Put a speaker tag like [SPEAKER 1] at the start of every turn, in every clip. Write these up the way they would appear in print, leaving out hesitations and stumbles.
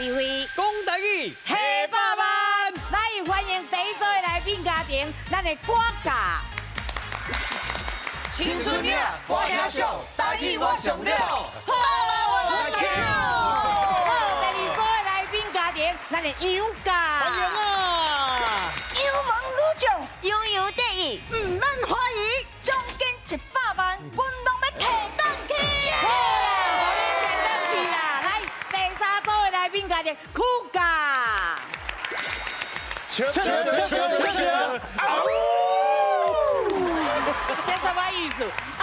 [SPEAKER 1] 机会，
[SPEAKER 2] 讲台语，
[SPEAKER 1] 黑爸爸，来欢迎第一组的来宾家庭，咱的歌家。
[SPEAKER 3] 青春夜，我听秀，台语我上了。
[SPEAKER 1] 好啦，我来跳。好，第二组的来宾家庭，咱的杨家。
[SPEAKER 2] 欢迎啊！
[SPEAKER 4] 有梦女将，悠悠得意，唔免怀疑，奖金100万，阮拢要摕转去。
[SPEAKER 1] 好啦，我们摕转去啦。来，第三组的来宾家庭，酷家。
[SPEAKER 2] 切，
[SPEAKER 1] 这什么意思？
[SPEAKER 2] 等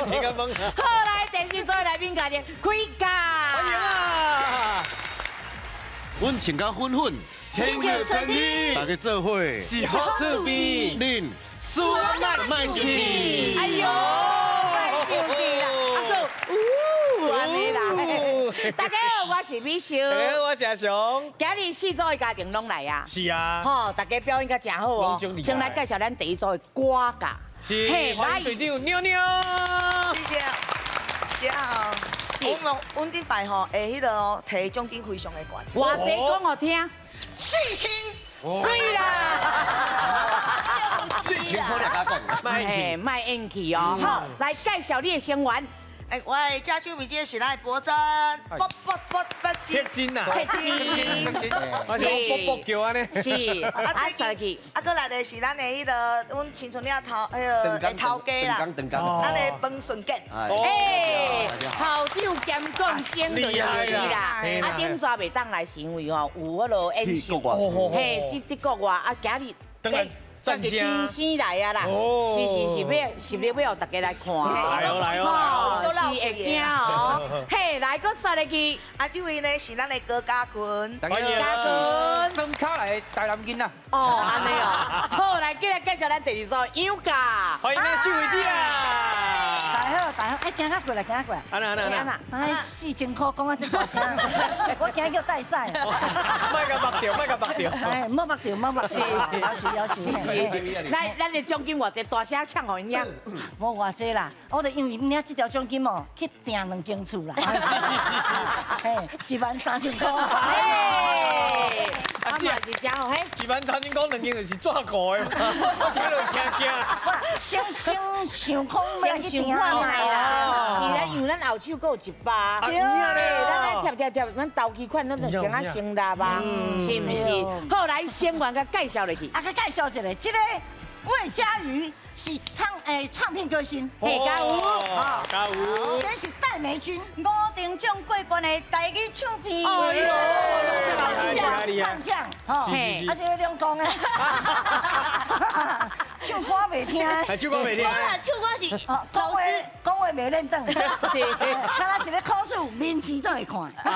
[SPEAKER 2] 一下问。
[SPEAKER 1] 好，来，第四组的来宾家庭，开家。
[SPEAKER 2] 欢迎啊！
[SPEAKER 5] 阮穿甲粉粉，
[SPEAKER 4] 亲像春天，
[SPEAKER 5] 大家做伙
[SPEAKER 2] 是好趣味，
[SPEAKER 5] 恁
[SPEAKER 2] 输卖生气。
[SPEAKER 1] 哎呦，卖生气啦！啊个，安尼啦。大家好，我是美秀。
[SPEAKER 2] 大家好，我是阿雄。
[SPEAKER 1] 今日四组的家庭拢来啊。
[SPEAKER 2] 是啊。
[SPEAKER 1] 吼，大家表演甲真好哦
[SPEAKER 2] 拢真厉害。
[SPEAKER 1] 先来介绍咱第一组的歌家。
[SPEAKER 2] 是，欢迎队长妞妞。
[SPEAKER 3] 谢谢，姐好。阮顶摆吼，下迄个哦，摕奖金非常的悬。
[SPEAKER 1] 偌济讲好听，
[SPEAKER 3] 4000，
[SPEAKER 1] 水啦！
[SPEAKER 5] 辛苦了，甲讲。
[SPEAKER 1] 嘿，卖演技哦。好，来介绍你的成员。
[SPEAKER 3] 哎，我的家手面这是咱的博真，不
[SPEAKER 2] 铁金呐，
[SPEAKER 1] 铁金
[SPEAKER 2] 我是卜叫安尼。
[SPEAKER 1] 是，啊，
[SPEAKER 3] 最近过来的是咱的迄个，阮青春了头，迄个头家啦，咱的彭顺杰。
[SPEAKER 1] 哎，好酒兼贡献就是你啦。
[SPEAKER 2] 厉害
[SPEAKER 1] 啊，点抓袂当来是因为吼有迄落演秀，嘿，去国外啊，今日
[SPEAKER 2] 当然赞
[SPEAKER 1] 亲
[SPEAKER 2] 声。
[SPEAKER 1] 生来啊啦，是要大家来看。
[SPEAKER 2] 来哦，
[SPEAKER 1] 是会惊哦。嘿，来个说入去，
[SPEAKER 3] 啊，这位呢是咱的高家群。
[SPEAKER 2] 欢迎
[SPEAKER 1] 嘉纯。
[SPEAKER 6] 真卡来大男囡仔，
[SPEAKER 1] 哦，安尼哦。好，来继来介绍咱第二组杨家。
[SPEAKER 2] 欢迎咱秀慧姐
[SPEAKER 4] 大
[SPEAKER 2] 啊！
[SPEAKER 4] 好，大好，哎，行啊过来，行啊过来。
[SPEAKER 2] 安娜，
[SPEAKER 4] 哎，4000块讲啊这大声，我惊叫带赛。
[SPEAKER 2] 卖个目掉，卖个目掉。
[SPEAKER 4] 哎，莫目掉，莫目掉，要求。
[SPEAKER 1] 来，咱的奖金偌济，大声唱互因听。
[SPEAKER 4] 无偌济啦，我就因为领这条奖金哦，去订2间厝啦。嘿，13000块。
[SPEAKER 1] 哎，啊嘛是真好嘿。
[SPEAKER 2] 一万3千讲2间就是纸糊的，我听落惊。
[SPEAKER 4] 想空
[SPEAKER 1] 先想看卖啦，是咱因为咱后手阁有1把，对，咱贴，咱投期款咱就先啊先啦吧，是毋是？好，来先员甲介绍入去。
[SPEAKER 4] 啊，佮介绍一下，这个魏佳瑜是唱片歌星，
[SPEAKER 1] 嘿，加油！
[SPEAKER 2] 加油！
[SPEAKER 4] 这是戴美君，5等奖过关的台语唱片，唱将，
[SPEAKER 1] 嘿，
[SPEAKER 4] 啊，这个两公的，唱歌袂听，
[SPEAKER 2] 还唱歌袂听。
[SPEAKER 4] 唱歌是讲话袂认真，是，敢若一个考试面试才会看。
[SPEAKER 2] 哎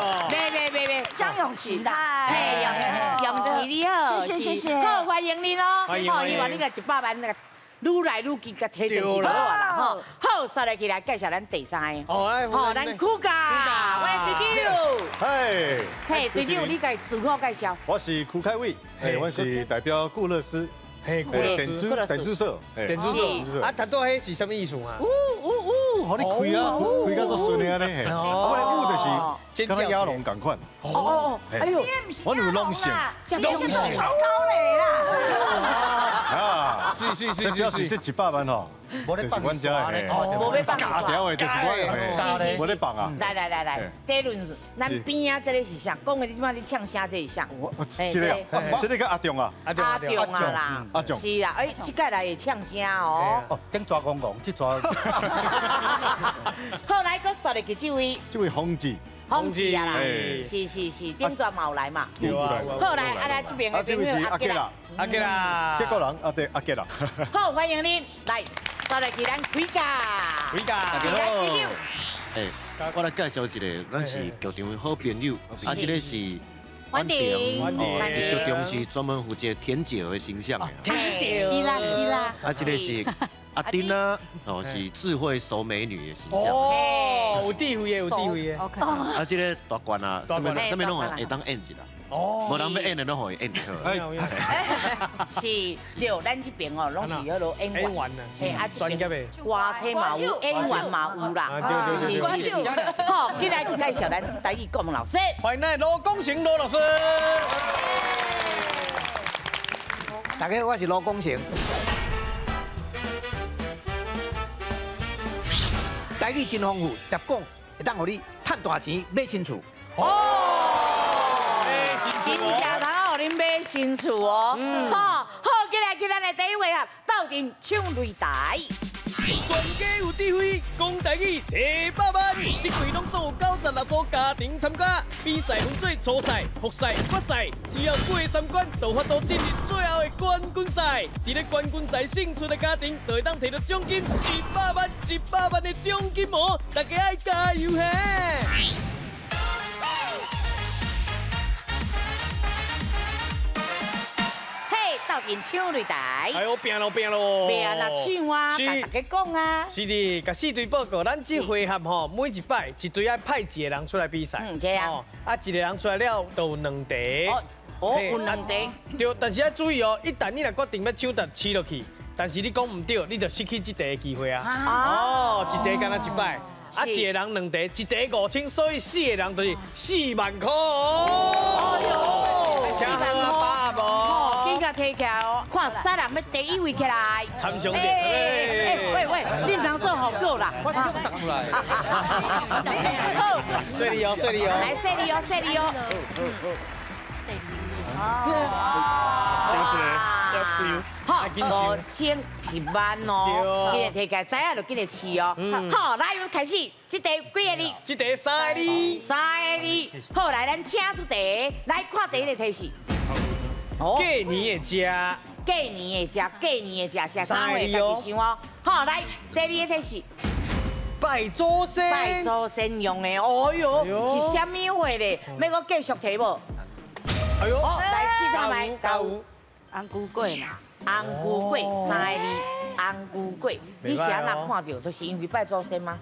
[SPEAKER 2] 呦！
[SPEAKER 1] 别，
[SPEAKER 4] 张永琪啦，
[SPEAKER 1] 嘿，永琪你好，
[SPEAKER 4] 谢谢，
[SPEAKER 1] 好欢迎你咯，
[SPEAKER 2] 欢迎
[SPEAKER 1] 好，你话你个100万那个愈来愈近，甲摕进去好啊啦，吼，好，说来起来介绍咱第三个，好，咱酷家，欢迎队长，
[SPEAKER 7] 嘿，
[SPEAKER 1] 嘿，队长你家自我介绍，
[SPEAKER 7] 我是酷开伟，我是代表顾乐斯，
[SPEAKER 2] 嘿，
[SPEAKER 7] 点珠社，
[SPEAKER 2] 点珠社，啊，他做迄是什么意思啊？
[SPEAKER 7] 好你开啊，开到做顺的安尼，嘿，我的舞就是跟亚龙同款，
[SPEAKER 1] 哎呦，
[SPEAKER 7] 我有弄性，
[SPEAKER 2] 弄性
[SPEAKER 4] 超高嘞啦。
[SPEAKER 7] 啊，
[SPEAKER 2] 是，
[SPEAKER 7] 这这100万吼，就是阮家的，
[SPEAKER 1] 无要放
[SPEAKER 7] 假条的，就是我的，我咧放啊，
[SPEAKER 1] 来，第一轮咱边啊，这个是啥？讲的你即摆你唱啥？这是啥？
[SPEAKER 7] 这个叫阿中啊，
[SPEAKER 1] 阿中啊啦，
[SPEAKER 7] 阿中
[SPEAKER 1] 是啦，哎，这届来会唱啥哦？
[SPEAKER 8] 哦，顶抓公公，这抓。
[SPEAKER 1] 好，来，佮说入去这位
[SPEAKER 7] 这位红子，
[SPEAKER 1] 红子啊啦，
[SPEAKER 7] 哎
[SPEAKER 1] 是，点抓毛来嘛。
[SPEAKER 2] 有啊，
[SPEAKER 1] 好，来，啊来这边的
[SPEAKER 7] 这位是阿杰啦，
[SPEAKER 2] 阿吉啦，
[SPEAKER 7] 结果人啊对阿杰啦，
[SPEAKER 1] 好，欢迎你来，说入去咱开家，
[SPEAKER 2] 回家，
[SPEAKER 1] 是咱队长，
[SPEAKER 5] 哎，我来介绍一个，咱是剧场的好朋友，啊，这个是
[SPEAKER 1] 婉婷，
[SPEAKER 5] 剧场是专门负责甜姐的形象的。
[SPEAKER 1] 是啦，
[SPEAKER 5] 啊，这个是阿丁啊，哦，是智慧熟美女的形象。
[SPEAKER 2] 哦，有地位的，有地位的。
[SPEAKER 5] 啊，这个大官啊，上面拢会当演一啦。
[SPEAKER 2] 哦，
[SPEAKER 5] 无人要演的拢可以演好。
[SPEAKER 1] 是，对，咱这边哦，拢是迄落演员，嘿，啊，这边
[SPEAKER 2] 专业的。
[SPEAKER 1] 歌星嘛有，演员嘛有啦，
[SPEAKER 2] 对，
[SPEAKER 1] 好，进来介绍咱台语国文老师。
[SPEAKER 2] 欢迎咱罗公成罗老师。
[SPEAKER 8] 大家好，我是罗公成。台语真丰富，十讲会当互你赚大钱买新厝。
[SPEAKER 1] 真正通互恁买新厝哦。好，进来咱的第一位啊，斗阵唱擂台。
[SPEAKER 9] 全家有智慧，讲台语100万，这回拢总有96组家庭参加。比赛分做初赛、复赛、决赛，只要过3关，就法度进入最后的冠军赛。伫咧冠军赛胜出的家庭，就会当摕到奖金100万，100万的奖金哦！大家爱加油嘿！
[SPEAKER 1] 斗阵唱擂台，
[SPEAKER 2] 哎呦，拼咯拼咯！
[SPEAKER 1] 拼啦唱啊，甲大家讲啊。
[SPEAKER 2] 是的，甲4队报告，咱这回合吼，每一摆一队爱派一个人出来比赛。
[SPEAKER 1] 这样。
[SPEAKER 2] 一个人出来了，就有2题。
[SPEAKER 1] 有2题。
[SPEAKER 2] 对，但是要注意哦，一旦你若决定要抢答试落去，但是你讲唔对，你就失去这题的机会啊。一题干那1摆，一个人2题，一题5000，所以4个人就是4万块哦。请好啊，爸无。
[SPEAKER 1] 提起来哦，看3人要第1位起来。
[SPEAKER 2] 参详者，
[SPEAKER 1] 喂，你唔通做好够啦。
[SPEAKER 6] 我先送出来。
[SPEAKER 1] 好，
[SPEAKER 2] 顺利哦，顺利哦。
[SPEAKER 1] 来，顺利哦。好，5100万哦。今日提起来，知影就今日试哦。好，来，开始，这题几个字？
[SPEAKER 2] 这题3个字。
[SPEAKER 1] 3个字。好，来，咱请出题，来看第一个提示。
[SPEAKER 2] 过年的食，
[SPEAKER 1] 过年的食，是3位家己想哦。好，来第2个提示，
[SPEAKER 2] 拜祖先，
[SPEAKER 1] 拜祖先用的，哦哟，是啥物货咧？要我继续提无？
[SPEAKER 2] 哎呦，
[SPEAKER 1] 来试看卖，
[SPEAKER 2] 有
[SPEAKER 1] 红菇粿嘛，红菇粿3个字，红菇粿，你是安那看到？就是因为拜祖先吗？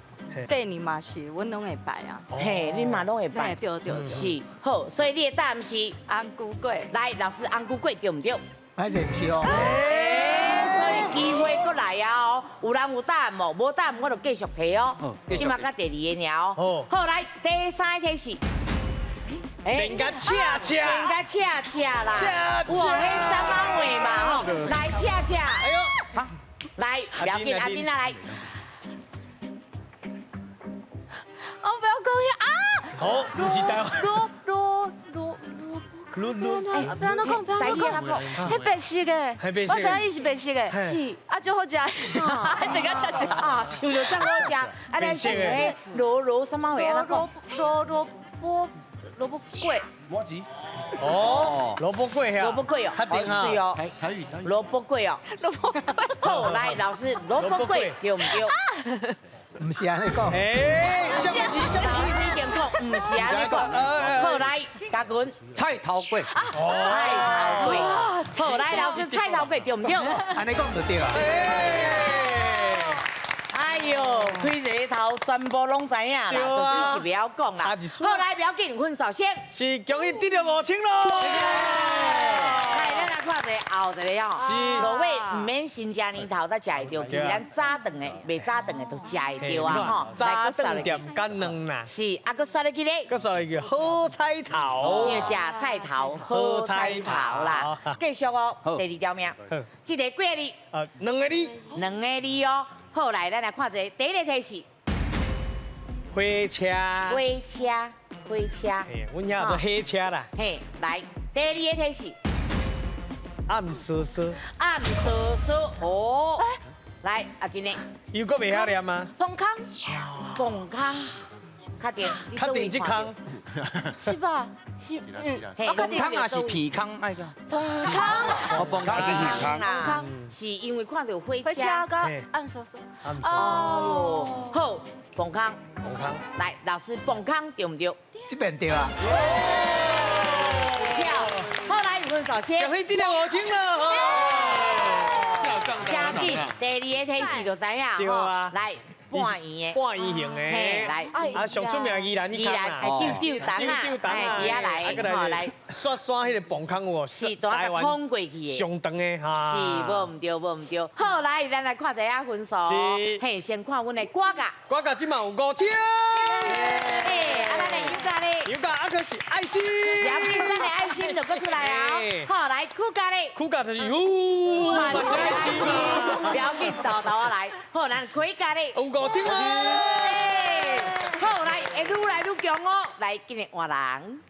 [SPEAKER 10] 过年嘛是，阮拢会拜啊。
[SPEAKER 1] 嘿，你嘛拢会拜？
[SPEAKER 10] 对。
[SPEAKER 1] 是，好，所以你的答案是
[SPEAKER 10] 红菇粿。
[SPEAKER 1] 来，老师，红菇粿对唔对？
[SPEAKER 8] 还是唔是哦？
[SPEAKER 1] 所以机会过来啊哦，有人有答案无？无答案我就继续提哦。今嘛甲第2个尔哦。好，来第3个提示。
[SPEAKER 2] 真甲恰
[SPEAKER 1] 啦！哇，迄3万位嘛吼，来恰。
[SPEAKER 2] 哎呦，
[SPEAKER 1] 好，来，不要紧，阿丁来。
[SPEAKER 4] 哦，不要讲啊！
[SPEAKER 2] 好，不是台湾。
[SPEAKER 4] 不要讲，迄白色的，我知影伊是白色的，是啊，最好食，这个恰
[SPEAKER 1] 啊，想着真好食，啊，咱先迄萝什么话啊？萝卜粿，
[SPEAKER 7] 麻糬。
[SPEAKER 2] 哦，萝卜粿呀，
[SPEAKER 1] 萝卜粿哦，
[SPEAKER 2] 确定哈？
[SPEAKER 1] 对哦，
[SPEAKER 7] 台语。
[SPEAKER 1] 萝卜粿哦，好，来，老师，萝卜粿对唔对？
[SPEAKER 8] 唔是安尼讲。
[SPEAKER 2] 哎，
[SPEAKER 1] 是已经讲，唔是安尼讲。好，来，嘉君，
[SPEAKER 6] 菜头粿。
[SPEAKER 1] 菜头粿。好，来，老师，菜头粿对唔对？
[SPEAKER 8] 安尼讲就对啊。
[SPEAKER 1] 哎呦，开一个头，全部拢知影啦，就只是不要讲啦。好，来，不要紧，分数先。
[SPEAKER 2] 是恭喜得到5000咯。
[SPEAKER 1] 来，咱来看一个后一个吼。是。落尾唔免新加年头才食会到，其实咱早顿的、未早顿的都食会到啊吼。
[SPEAKER 2] 早顿店干两啦。
[SPEAKER 1] 是，啊，搁刷了几个？
[SPEAKER 2] 搁刷了个好菜头。
[SPEAKER 1] 要食菜头，好菜头啦。继续哦，第2条命。这个几个字
[SPEAKER 2] ？2个字。
[SPEAKER 1] 2个字哦。好，来，咱来看一个第1个提示。
[SPEAKER 2] 火车。
[SPEAKER 1] 火车。
[SPEAKER 2] 嘿，阮遐做火车啦。
[SPEAKER 1] 嘿，来，第2个提示。
[SPEAKER 2] 暗叔叔。
[SPEAKER 1] 哦。来，阿真的。
[SPEAKER 2] 又搁袂晓念吗？
[SPEAKER 1] 崩康。确定
[SPEAKER 2] 这康。
[SPEAKER 4] 是吧？是，
[SPEAKER 6] 崩康也是皮康那个。
[SPEAKER 4] 崩康。
[SPEAKER 6] 哦，崩康是皮
[SPEAKER 1] 康。是因为看到火车。
[SPEAKER 4] 个暗叔叔。
[SPEAKER 1] 哦。好，崩康。来，老师，崩康对唔对？
[SPEAKER 8] 这边对啊。
[SPEAKER 1] 票。好，来，分数先。
[SPEAKER 2] 恭喜得到5000了。
[SPEAKER 1] 加紧，第2个提示就知影。
[SPEAKER 2] 对啊。
[SPEAKER 1] 来。半圆
[SPEAKER 2] 形的，
[SPEAKER 1] 来，
[SPEAKER 2] 啊，上出名宜兰一康啊，
[SPEAKER 1] 丢蛋啊，底下来，来，
[SPEAKER 2] 刷迄个磅空有
[SPEAKER 1] 是台湾通过去的，
[SPEAKER 2] 上长的哈，
[SPEAKER 1] 是，无唔对。好，来，咱来看一下分数，嘿，先看阮的歌价，
[SPEAKER 2] 今嘛有5000，是爱心。
[SPEAKER 1] 两边咱的爱心就搁出来啊！好，来酷咖哩，
[SPEAKER 2] 酷咖就是哟，
[SPEAKER 1] 嘛
[SPEAKER 2] 嘛是爱心啊。
[SPEAKER 1] 不要紧，豆豆来。好，咱开咖哩，
[SPEAKER 2] 有5千啊！
[SPEAKER 1] 好，来，会愈来愈强哦，来，今日换人。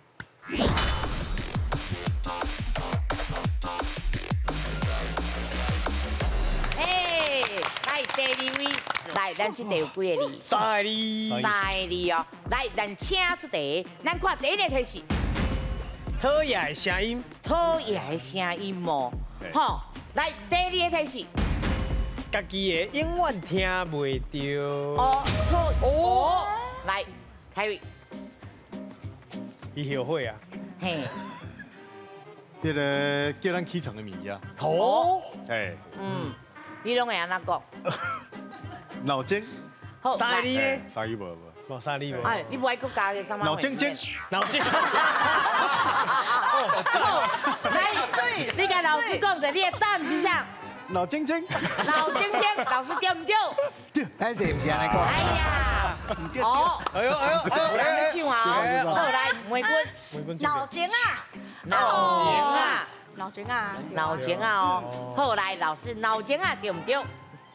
[SPEAKER 1] 来第2位，来，咱这题有几个字？3
[SPEAKER 2] 个字。
[SPEAKER 1] 3个字哦。来，咱请出题，咱看第一个题是
[SPEAKER 2] 讨厌的声音，
[SPEAKER 1] 讨厌的声音哦。好，来第2个题是
[SPEAKER 2] 家己的永远听袂到。
[SPEAKER 1] 哦，来，凯瑞，
[SPEAKER 2] 伊后悔啊。
[SPEAKER 1] 嘿，
[SPEAKER 7] 这个叫咱起床的物啊，
[SPEAKER 2] 哦，
[SPEAKER 7] 哎，
[SPEAKER 1] 你拢会安怎讲？
[SPEAKER 7] 脑筋，
[SPEAKER 1] 好，
[SPEAKER 2] 3个字
[SPEAKER 1] 来，
[SPEAKER 2] 呢？
[SPEAKER 7] 啥意无？
[SPEAKER 2] 无3个字无。
[SPEAKER 1] 哎，你不爱搁加个什么？
[SPEAKER 7] 脑筋筋，
[SPEAKER 2] 脑筋。
[SPEAKER 1] 来，你甲老师讲者，你的答案是啥？
[SPEAKER 7] 脑筋筋，
[SPEAKER 1] 脑筋筋，老师对唔对？
[SPEAKER 8] 对，咱是不是安尼讲？
[SPEAKER 1] 哎呀，哦，
[SPEAKER 2] 哎呦哎呦
[SPEAKER 1] 有人要唱啊！好，来，玫瑰，
[SPEAKER 4] 脑筋啊，
[SPEAKER 1] 脑筋啊，
[SPEAKER 4] 脑筋啊，
[SPEAKER 1] 脑筋啊哦。好，来，老师，脑筋啊对唔对？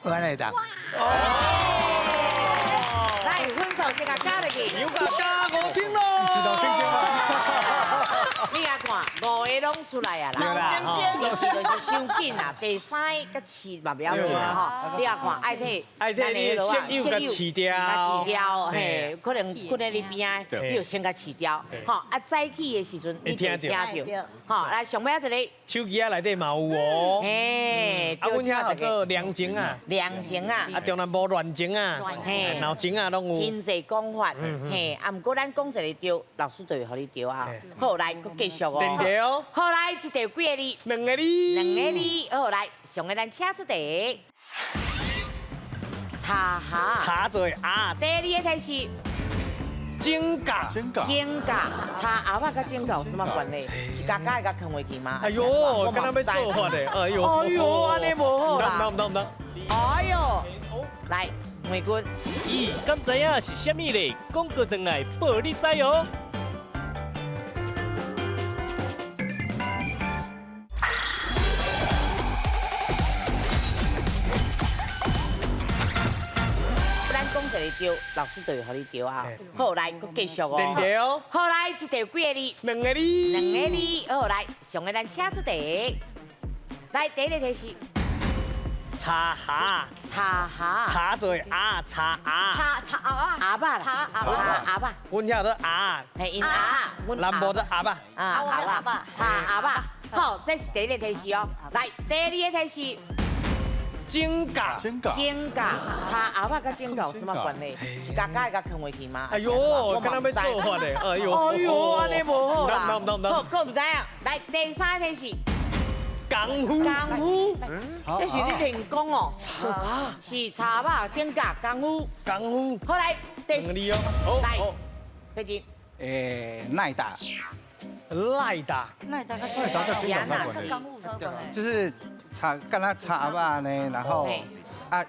[SPEAKER 8] 我安尼答。
[SPEAKER 1] 来，分数先甲加落去。
[SPEAKER 2] 又加5千咯。
[SPEAKER 7] 是脑筋筋啊！
[SPEAKER 1] 你甲看，5个拢出来啊啦。第4就是伤紧啦，第3甲7嘛不要紧啦吼。你甲看，爱摕
[SPEAKER 2] 你先又甲试掉，
[SPEAKER 1] 甲试掉，嘿，可能困在你边啊，你就先甲试掉，吼，啊早起的时阵你就听到，吼，来上尾一个
[SPEAKER 2] 手机啊内底嘛有哦。
[SPEAKER 1] 嘿，
[SPEAKER 2] 啊，阮遐叫做凉情啊，
[SPEAKER 1] 凉情啊，
[SPEAKER 2] 啊，中南无乱情啊，
[SPEAKER 1] 嘿，
[SPEAKER 2] 脑情啊拢有。
[SPEAKER 1] 真侪讲法，嘿，啊，毋过咱讲一个对，老师就会互你对啊。好，来，佮继续哦。
[SPEAKER 2] 对对哦。
[SPEAKER 1] 好，来，一题有几个字
[SPEAKER 2] ？2个字。
[SPEAKER 1] 2个字，好，来，上个咱请出题。茶下。
[SPEAKER 2] 茶做啊。
[SPEAKER 1] 第2个题是
[SPEAKER 2] 真假。
[SPEAKER 1] 真假，茶阿爸甲真假有什么关系？是家家会甲藏回去吗？
[SPEAKER 2] 哎呦，敢若要做法的，哎呦。
[SPEAKER 1] 哎呦，安尼无好啦。
[SPEAKER 2] 唔得。
[SPEAKER 1] 哎呦，来，玫瑰。
[SPEAKER 9] 咦，敢知影是虾米咧？讲过转来报你知哦。
[SPEAKER 1] 咱讲一个对，老师就会互你对啊。好，来，佮继续哦。
[SPEAKER 2] 对对哦。
[SPEAKER 1] 好，来，一题有几个字
[SPEAKER 2] ？2个字。
[SPEAKER 1] 2个字，好，来，上个咱请出题。来，第1个题是
[SPEAKER 2] 茶下。茶做啊，茶啊。
[SPEAKER 4] 茶阿
[SPEAKER 1] 爸啦，
[SPEAKER 4] 茶
[SPEAKER 1] 阿爸，
[SPEAKER 2] 阮遐做啊。
[SPEAKER 1] 嘿，因阿，阮
[SPEAKER 2] 南部做阿爸。
[SPEAKER 1] 啊，阿爸，茶阿爸。好，这是第1个提示哦。来，第2个提示。
[SPEAKER 2] 真假。
[SPEAKER 1] 真假，茶阿爸甲真假有什么关系？是家家会甲藏回去吗？
[SPEAKER 2] 哎呦，敢若要做法的，哎呦。
[SPEAKER 1] 哎呦，安尼无好啦。
[SPEAKER 2] 唔得。
[SPEAKER 1] 好，佮唔知影。来，第3个提示。
[SPEAKER 2] 功夫，
[SPEAKER 1] 这是你练功哦。是茶吧，真假功夫。好来，第4
[SPEAKER 2] 个哦。
[SPEAKER 1] 来，飞机。
[SPEAKER 6] 耐打。
[SPEAKER 2] 赖打。
[SPEAKER 6] 就是插，跟他插吧呢，然后啊，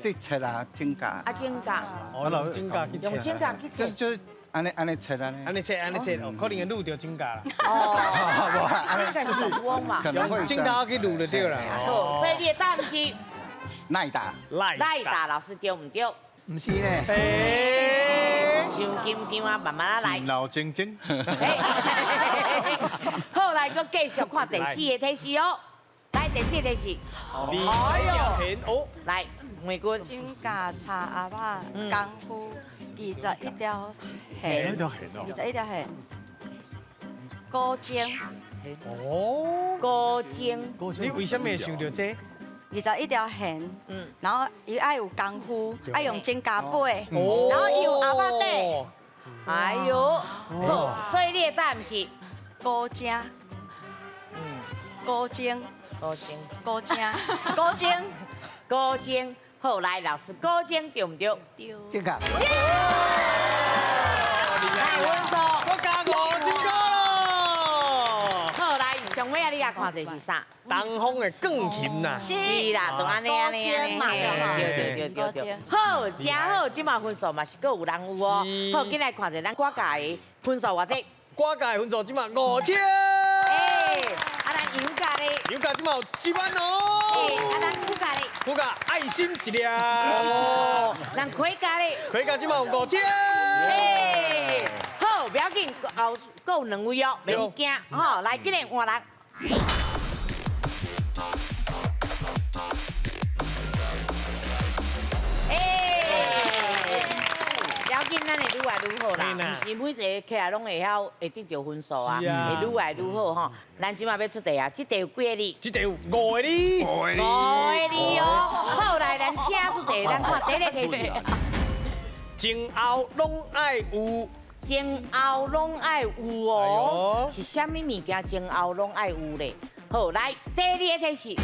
[SPEAKER 6] 对切啦，真假。
[SPEAKER 1] 啊，真假。
[SPEAKER 2] 哦，真假去切。
[SPEAKER 1] 用真假去切。
[SPEAKER 6] 就是安尼切啦。
[SPEAKER 2] 安尼切，可能会愈着真假啦。
[SPEAKER 1] 哦，就是
[SPEAKER 6] 可能会
[SPEAKER 2] 真假去愈就对啦。
[SPEAKER 1] 好，所以你的答案是
[SPEAKER 6] 耐打。
[SPEAKER 1] 赖打，老师对唔对？
[SPEAKER 8] 唔是呢。
[SPEAKER 1] 伤紧张啊，慢慢来。
[SPEAKER 7] 脑筋筋。
[SPEAKER 1] 好，来，佮继续看第4个提示哦。来，第4个提示。
[SPEAKER 2] 哎呦，哦，
[SPEAKER 1] 来，玫瑰。
[SPEAKER 4] 真假茶阿爸功夫21条线，21条线。高精。
[SPEAKER 2] 哦。
[SPEAKER 1] 高精。
[SPEAKER 2] 你为什么会想到这
[SPEAKER 4] ？21条线，然後伊愛有功夫，愛用真假背，然
[SPEAKER 2] 哦
[SPEAKER 4] 後伊有阿爸底，
[SPEAKER 1] 哎呦，好，所以你的答案是
[SPEAKER 4] 高精，高精，
[SPEAKER 1] 高精，
[SPEAKER 4] 高精，高精，
[SPEAKER 1] 高精。好，来，老师，高精对唔对？
[SPEAKER 4] 對。
[SPEAKER 8] 真假。
[SPEAKER 1] 来，温数，
[SPEAKER 2] 我加5千个咯。
[SPEAKER 1] 好，来，上尾啊，你也看这是啥？
[SPEAKER 2] 东方的钢琴呐。
[SPEAKER 1] 是啦，就安尼。对。好，真好，即马分数嘛是各有人有哦。好，进来看者咱国家的分数偌济。
[SPEAKER 2] 歌价的分数即马5000。
[SPEAKER 1] 哎，啊咱油价咧，
[SPEAKER 2] 油价即马有1万
[SPEAKER 1] 哎，
[SPEAKER 2] 哦。
[SPEAKER 1] 啊咱股价咧，
[SPEAKER 2] 股价爱心一粒。
[SPEAKER 1] 哦，咱盔甲咧，
[SPEAKER 2] 盔甲即马有5000。
[SPEAKER 1] 哎，好，不要紧，后还有2位哦，袂惊，吼，来，今日换人。要紧，咱会愈来愈好啦，唔是每一个起来拢会晓会得到分数啊，会愈来愈好吼。咱即马要出题啊，这题有几个字？
[SPEAKER 2] 这题有5个字。
[SPEAKER 1] 5个字哦。好，来，咱请出题，咱看第一个题是。
[SPEAKER 2] 前后拢爱有。
[SPEAKER 1] 前后拢爱有哦。是啥物物件前后拢爱有咧？好，来，第二个题是。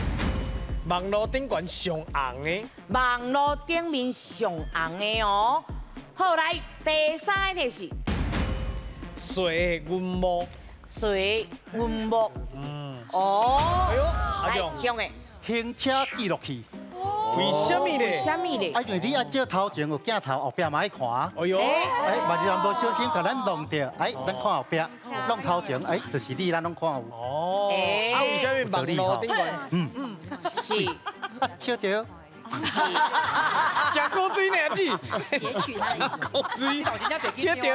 [SPEAKER 2] 网络顶悬上红的。
[SPEAKER 1] 网络顶面上红的哦。好，来第三个题是
[SPEAKER 2] 水云幕。
[SPEAKER 1] 水云幕。哦。
[SPEAKER 2] 哎呦，阿
[SPEAKER 1] 来上的。
[SPEAKER 7] 行车记录器。
[SPEAKER 2] 为什么咧？
[SPEAKER 1] 为什么咧？
[SPEAKER 7] 啊，因为你啊，照头前有镜头，后壁嘛爱看。
[SPEAKER 2] 哎呦。
[SPEAKER 7] 哎，万一人无小心，甲咱弄掉，哎，咱看后壁，弄头前，哎，就是你，咱拢看有。
[SPEAKER 2] 哦。啊，为什么网络顶悬？
[SPEAKER 1] 是。
[SPEAKER 7] 笑着。
[SPEAKER 2] 食古水呢，阿姊。
[SPEAKER 4] 截取他的
[SPEAKER 2] 古水。吃掉。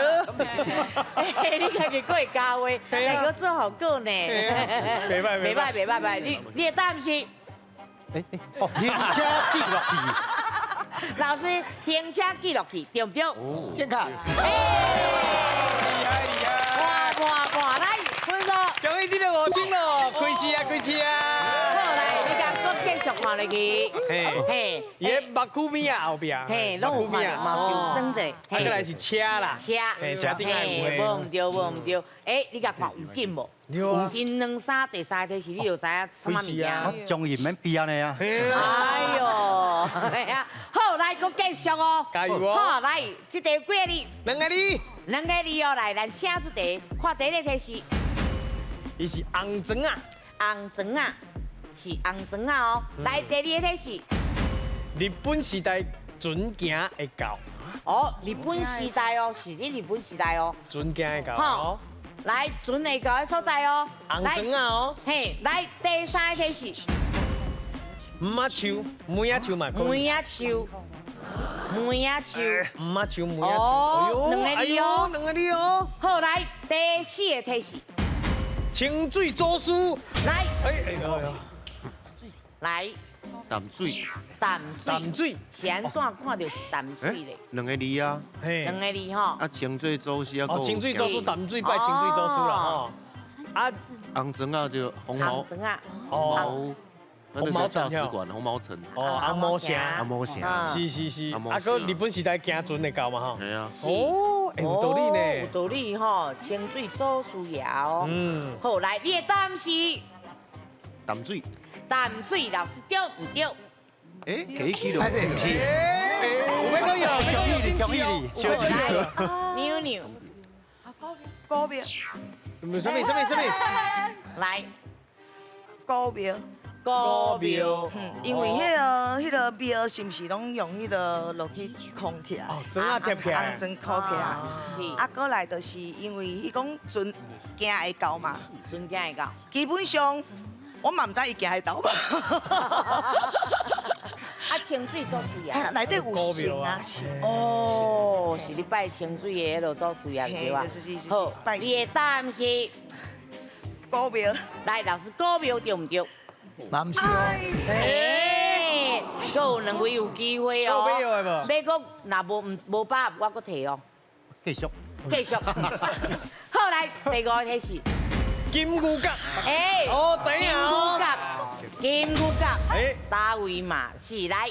[SPEAKER 1] 哎，你家己会教话，还个做好个呢。
[SPEAKER 2] 袂歹袂歹。
[SPEAKER 1] 袂歹，你的答案是？
[SPEAKER 7] 哦，行车记录器。
[SPEAKER 1] 老师，行车记录器对不对？
[SPEAKER 8] 健康。
[SPEAKER 1] 看，来分数。
[SPEAKER 2] 恭喜你了5000咯，开市啊，开市啊！
[SPEAKER 1] 好，来，你甲搁继续看落去。
[SPEAKER 2] 嘿，伊个目睭边啊后壁。
[SPEAKER 1] 嘿，拢有看到，嘛是有装者。
[SPEAKER 2] 啊，过来是车啦。
[SPEAKER 1] 车。
[SPEAKER 2] 嘿，车顶爱有
[SPEAKER 1] 无唔对，无唔对。哎，你甲看有紧无？
[SPEAKER 2] 有啊。
[SPEAKER 1] 真两三第三题是你有知影什么物件？
[SPEAKER 7] 我终于免比安尼啊。
[SPEAKER 1] 哎呦，哎呀，好，来，搁继续哦。
[SPEAKER 2] 加油哦！
[SPEAKER 1] 好，来，这题几个字
[SPEAKER 2] 2个字。
[SPEAKER 1] 2个字哦，来，咱请出题，看第一个题是。
[SPEAKER 2] 伊是红砖啊。
[SPEAKER 1] 红砖啊，是红砖啊哦。来，第二个题是。
[SPEAKER 2] 日本时代船行会到。
[SPEAKER 1] 哦，日本时代哦，是日本时代哦。
[SPEAKER 2] 船行会到。
[SPEAKER 1] 好，来，船会到的所在哦。
[SPEAKER 2] 红砖啊哦。
[SPEAKER 1] 嘿，来，第三个题是。
[SPEAKER 2] 唔仔树，梅仔树嘛。
[SPEAKER 1] 梅仔树。梅仔树。
[SPEAKER 2] 唔仔树，梅仔树。
[SPEAKER 1] 哦，2个字哦。
[SPEAKER 2] 2个字哦。
[SPEAKER 1] 好，来，第四个题是。
[SPEAKER 2] 清水祖师，
[SPEAKER 1] 来，
[SPEAKER 2] 哎，
[SPEAKER 1] 来，
[SPEAKER 5] 淡水，
[SPEAKER 1] 淡水，是安怎看到是淡水咧
[SPEAKER 5] 2个字啊，
[SPEAKER 2] 嘿
[SPEAKER 1] ？2个字吼。
[SPEAKER 5] 啊，清水祖师啊，
[SPEAKER 2] 哦，清水祖师，淡水拜清水祖师啦吼。啊，
[SPEAKER 5] 红砖啊就红毛，
[SPEAKER 1] 红砖啊，
[SPEAKER 5] 红毛大使馆，红毛城，
[SPEAKER 2] 哦，红毛城，
[SPEAKER 5] 红毛城，
[SPEAKER 2] 是，啊，个日本时代行船会到嘛吼。
[SPEAKER 5] 系啊。
[SPEAKER 2] 哦，有道理呢。
[SPEAKER 1] 有道理吼，清水祖师爷哦。好，来，你的答案是。
[SPEAKER 5] 淡水。
[SPEAKER 1] 淡水，老师对唔对？
[SPEAKER 5] 哎，可以记录。
[SPEAKER 8] 还是唔是？
[SPEAKER 2] 有要讲有，
[SPEAKER 7] 恭喜你，
[SPEAKER 1] 小弟。妞妞。
[SPEAKER 3] 股票。
[SPEAKER 2] 什么？
[SPEAKER 1] 来。
[SPEAKER 3] 股票。
[SPEAKER 1] 股票。
[SPEAKER 3] 因为迄个庙是毋是拢用迄个落去空起来？
[SPEAKER 2] 哦，砖啊贴起来。
[SPEAKER 3] 红砖扣起来。
[SPEAKER 1] 是。
[SPEAKER 3] 啊，过来就是因为伊讲船行会到嘛。
[SPEAKER 1] 船行会到。
[SPEAKER 3] 基本上。 我嘛唔知伊行会到吧。
[SPEAKER 1] 啊，清水祖师爷。
[SPEAKER 3] 内底有神啊，是。
[SPEAKER 1] 哦，是你拜清水的迄个祖师爷对吧？好，你的答案是
[SPEAKER 3] 股票。
[SPEAKER 1] 来，老师，股票对唔对？
[SPEAKER 8] 嘛唔是哦。
[SPEAKER 1] 哎，所有2位有机会哦。
[SPEAKER 2] 要
[SPEAKER 1] 讲，若无把握，我搁提哦。
[SPEAKER 7] 继续。
[SPEAKER 1] 好，来，第5个题是。
[SPEAKER 2] 金牛角，
[SPEAKER 1] 哎，
[SPEAKER 2] 哦，知影哦。
[SPEAKER 1] 金牛角，
[SPEAKER 2] 哎，
[SPEAKER 1] 大位嘛是来。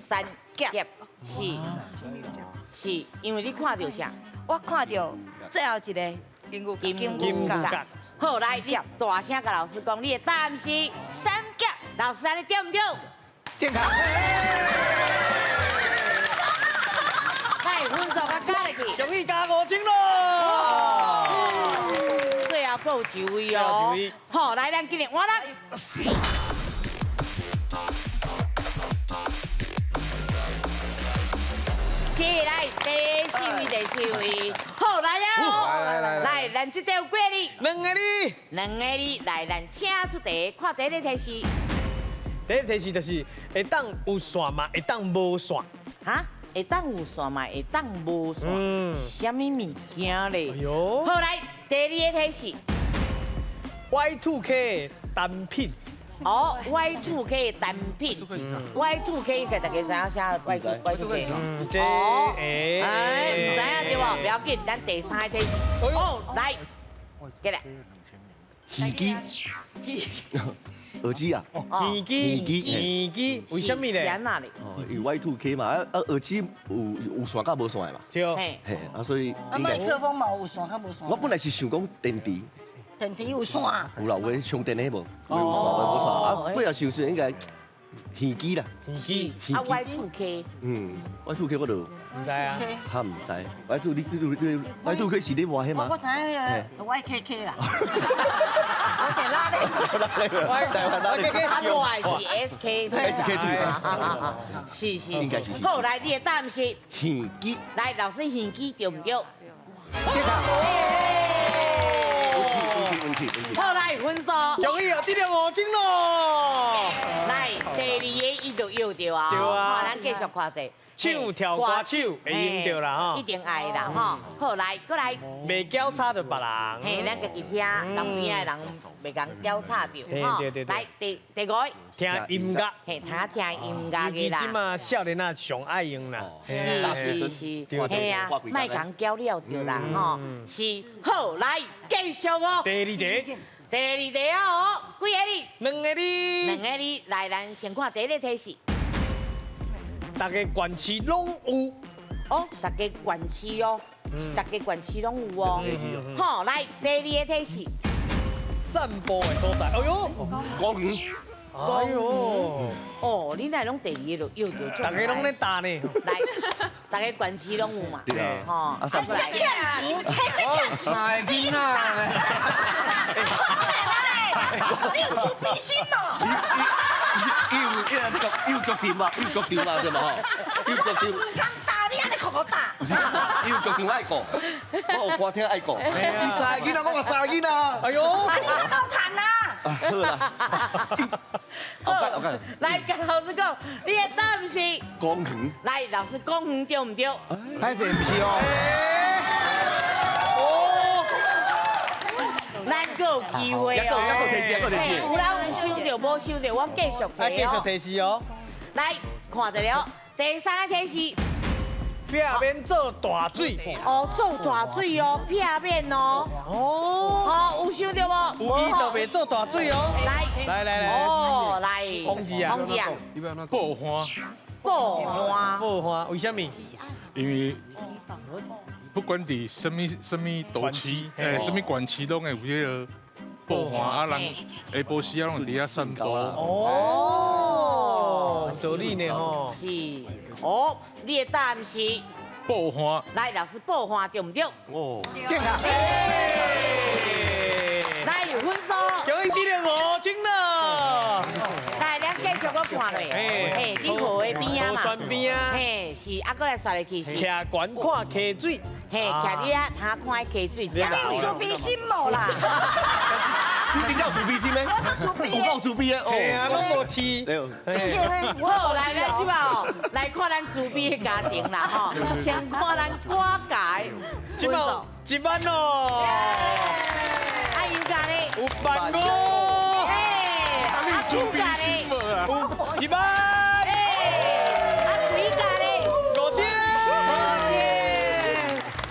[SPEAKER 1] 三角，是，因为你看到啥？
[SPEAKER 10] 我看到最后一个
[SPEAKER 1] 金牛角。好，来，你大声甲老师讲，你的答案是
[SPEAKER 10] 三角。
[SPEAKER 1] 老师，安尼对唔对？
[SPEAKER 8] 健康。
[SPEAKER 1] 来，分数甲加入去。
[SPEAKER 2] 恭喜加5000咯！
[SPEAKER 1] 最后还有1位哦。好，来，咱今日换人。是来第4位，好来啊！来，咱这条过哩，
[SPEAKER 2] 两个你，
[SPEAKER 1] 来，咱请出题，看第一个提示。
[SPEAKER 2] 第一提示就是会当有线嘛，会当无线。
[SPEAKER 1] 哈，会当有线嘛，会当无线。什么物件咧？
[SPEAKER 2] 哎呦，
[SPEAKER 1] 好来，第二个提示。
[SPEAKER 2] Y2K 单品。
[SPEAKER 1] 哦 ，Y2K 单品，Y2K 大家知影啥？Y2K。
[SPEAKER 2] 这
[SPEAKER 1] 哦，
[SPEAKER 2] 哎，
[SPEAKER 1] 唔知影对无？不要紧，咱第三个提示。哦，来，过来。
[SPEAKER 5] 耳机，耳机啊，
[SPEAKER 2] 耳机，为什么咧？
[SPEAKER 1] 是哪里？
[SPEAKER 5] 哦，有 Y2K 嘛，耳机有线甲无线的嘛，
[SPEAKER 2] 对，
[SPEAKER 1] 嘿，
[SPEAKER 5] 所以
[SPEAKER 11] 啊，麦克风嘛有线甲无线。
[SPEAKER 5] 我本来是想讲电池，
[SPEAKER 11] 电池有线。
[SPEAKER 5] 有啦，有诶充电的无，有线无线，啊，尾后想是应该耳机啦，
[SPEAKER 2] 耳机，
[SPEAKER 1] 啊 Y2K，
[SPEAKER 5] Y2K 我就
[SPEAKER 2] 唔知啊，
[SPEAKER 5] 哈唔知，Y2K 是你话迄嘛？
[SPEAKER 11] 我知影个 YKK 啦。
[SPEAKER 1] 我是 SK， 是，
[SPEAKER 5] 应该是。
[SPEAKER 1] 好，来，你的答案是
[SPEAKER 5] 耳机。
[SPEAKER 1] 来，老师耳机对唔对？
[SPEAKER 5] 问题。
[SPEAKER 1] 好，来分数。
[SPEAKER 2] 容易啊，得了5金咯。
[SPEAKER 1] 来，第二个伊就要着啊。
[SPEAKER 2] 对啊。
[SPEAKER 1] 好，咱继续看者。
[SPEAKER 2] 唱跳歌手会用着啦吼。
[SPEAKER 1] 一定爱啦吼。好，来，过来。
[SPEAKER 2] 袂交叉着别人。
[SPEAKER 1] 嘿，咱家己听，旁边的人袂讲交叉着。
[SPEAKER 2] 对。
[SPEAKER 1] 来，第五。
[SPEAKER 2] 听音乐。
[SPEAKER 1] 嘿，听音乐的啦。
[SPEAKER 2] 即嘛少年仔上爱用啦。
[SPEAKER 1] 是，嘿啊，莫讲交了着啦吼。是，好，来继续哦。
[SPEAKER 2] 第二题
[SPEAKER 1] 啊哦，几个你？
[SPEAKER 2] 两个你。
[SPEAKER 1] 来，咱先看第一个提示。
[SPEAKER 2] 大家县市拢有。
[SPEAKER 1] 哦，大家县市哦，大家县市拢有哦。好，来第二个提示。
[SPEAKER 2] 散步的所在。哎呦，
[SPEAKER 5] 公园。
[SPEAKER 2] 哎呦，
[SPEAKER 1] 哦，你来拢第二个就要着。
[SPEAKER 2] 大家拢咧打呢。
[SPEAKER 1] 来，大家县市拢有嘛？
[SPEAKER 5] 对啊。
[SPEAKER 1] 吼，
[SPEAKER 11] 啊，欠钱，
[SPEAKER 6] 晒囡仔。
[SPEAKER 11] 你有自闭心嘛？
[SPEAKER 5] 有脚点嘛，对嘛吼？有腳點。
[SPEAKER 11] 刚打你安尼哭打。
[SPEAKER 5] 有腳點愛過，我有歌聽愛過。
[SPEAKER 6] 你晒囡仔，我嘛晒囡仔。
[SPEAKER 2] 哎呦，
[SPEAKER 11] 那你要高談啊！
[SPEAKER 5] 好啦。
[SPEAKER 1] 來，跟老師講，你的答案是
[SPEAKER 5] 公園。
[SPEAKER 1] 來，老師公園對唔對？
[SPEAKER 6] 還是唔是哦？
[SPEAKER 1] 咱還有機會哦。
[SPEAKER 5] 一個提示。
[SPEAKER 1] 有人收到無收到，我繼續提哦。
[SPEAKER 2] 繼續提示哦。
[SPEAKER 1] 來，看一下第三個提示。
[SPEAKER 2] 壁面做大水。
[SPEAKER 1] 哦，做大水哦，壁面哦。哦，有收到無？
[SPEAKER 2] 有伊就袂做大水哦。來。
[SPEAKER 1] 哦，來。
[SPEAKER 2] 紅字啊。爆花，為什麼？
[SPEAKER 12] 因為不管伫什麼都市，什麼縣市攏會有迄個爆花，啊人下晡時啊攏佇遐散步。
[SPEAKER 2] 哦，道理呢吼。
[SPEAKER 1] 是。哦，你的答案是
[SPEAKER 12] 爆花。
[SPEAKER 1] 來，老師爆花對唔對？
[SPEAKER 5] 哦。
[SPEAKER 6] 正確。
[SPEAKER 1] 來，有分數。
[SPEAKER 2] 有一點5金了。
[SPEAKER 1] 來，咱繼續我看落。嘿，你河的邊啊嘛。
[SPEAKER 2] 河川邊啊。
[SPEAKER 1] 嘿，是，啊，過來刷入去是。
[SPEAKER 2] 徛懸看溪水。
[SPEAKER 1] 嘿，徛你啊，他看溪水。
[SPEAKER 11] 你有自閉心無啦？
[SPEAKER 5] 你真正有自閉心咩？有夠自閉啊！
[SPEAKER 2] 係啊，攏無飼。
[SPEAKER 1] 好，來，咱即嘛來看咱自閉的家庭啦吼，先看咱歌界。
[SPEAKER 2] 即嘛1萬咯。
[SPEAKER 1] 啊，有價咧。
[SPEAKER 2] 有15000。
[SPEAKER 1] 嘿，啊，有價咧。
[SPEAKER 2] 有1萬。
[SPEAKER 1] 啊，幾價咧？5000。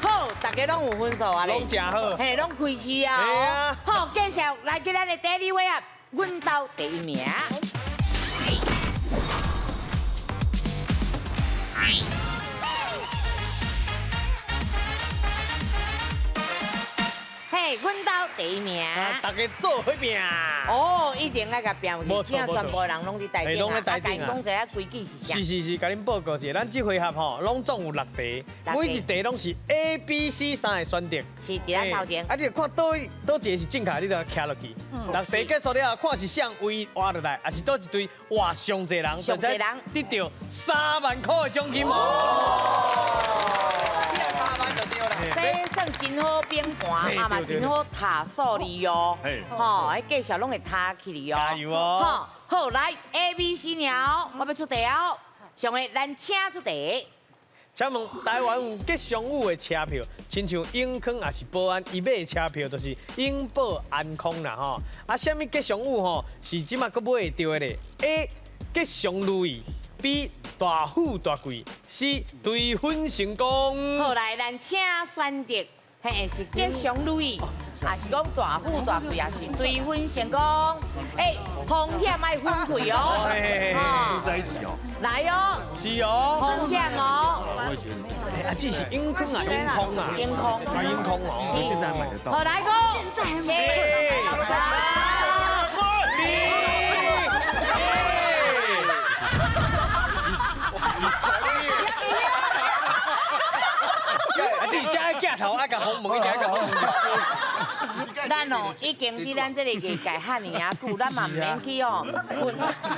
[SPEAKER 1] 好，大家攏有分數啊咧。
[SPEAKER 2] 攏真好。
[SPEAKER 1] 嘿，攏開市啊。
[SPEAKER 2] 係啊。
[SPEAKER 1] 好，繼續來給咱的第2位啊，阮兜第1名。嘿，阮兜第一名。
[SPEAKER 2] 大家做伙拼。
[SPEAKER 1] 哦，一定爱甲拼
[SPEAKER 2] 无
[SPEAKER 1] 去，
[SPEAKER 2] 错
[SPEAKER 1] 正全部人拢伫台顶啊。甲因讲一下规矩是啥？
[SPEAKER 2] 是，甲恁报告一下，咱这回合吼，拢总有6题，每一题拢是 A、B、C 3个选择。
[SPEAKER 1] 是伫咱头前。
[SPEAKER 2] 啊，你着看倒一个是正确，你着徛落去。6题结束了，看是谁位活落来，还是倒一堆哇上侪人，
[SPEAKER 1] 上侪人
[SPEAKER 2] 得到3万块的奖金哦。3万就对啦。
[SPEAKER 1] 这算真好编盘，啊嘛真好塔数哩哦。吼，迄介绍拢会塔起哩哦。
[SPEAKER 2] 加油哦！
[SPEAKER 1] 好，来 A、B、C 鸟，我要出题哦。上个咱请出题。
[SPEAKER 2] 请问台湾有吉祥物的车票，亲像永康也是保安，伊买的车票就是永保安康啦吼。啊，什么吉祥物吼是即马阁买会到的咧 ？A. 吉祥如意 ，B. 大富大贵 ，C. 兑分成功。
[SPEAKER 1] 好，来咱请选择，嘿是吉祥如意，还是讲大富大贵，还是兑分成功？哎，风险爱分开哦。
[SPEAKER 7] 在一起哦。
[SPEAKER 1] 来哦。
[SPEAKER 2] 是哦。
[SPEAKER 1] 风险哦。
[SPEAKER 7] 我也觉得是。
[SPEAKER 2] 啊，这是永康啊，永康啊，
[SPEAKER 1] 永康，
[SPEAKER 2] 啊永康哦。
[SPEAKER 7] 现在买得到。
[SPEAKER 1] 好，来个。现在还没。
[SPEAKER 2] 啊，自己加架头，啊，甲红门一条，甲红门。
[SPEAKER 1] 咱哦，已经伫咱这个业界遐尼啊久，咱嘛唔免去哦，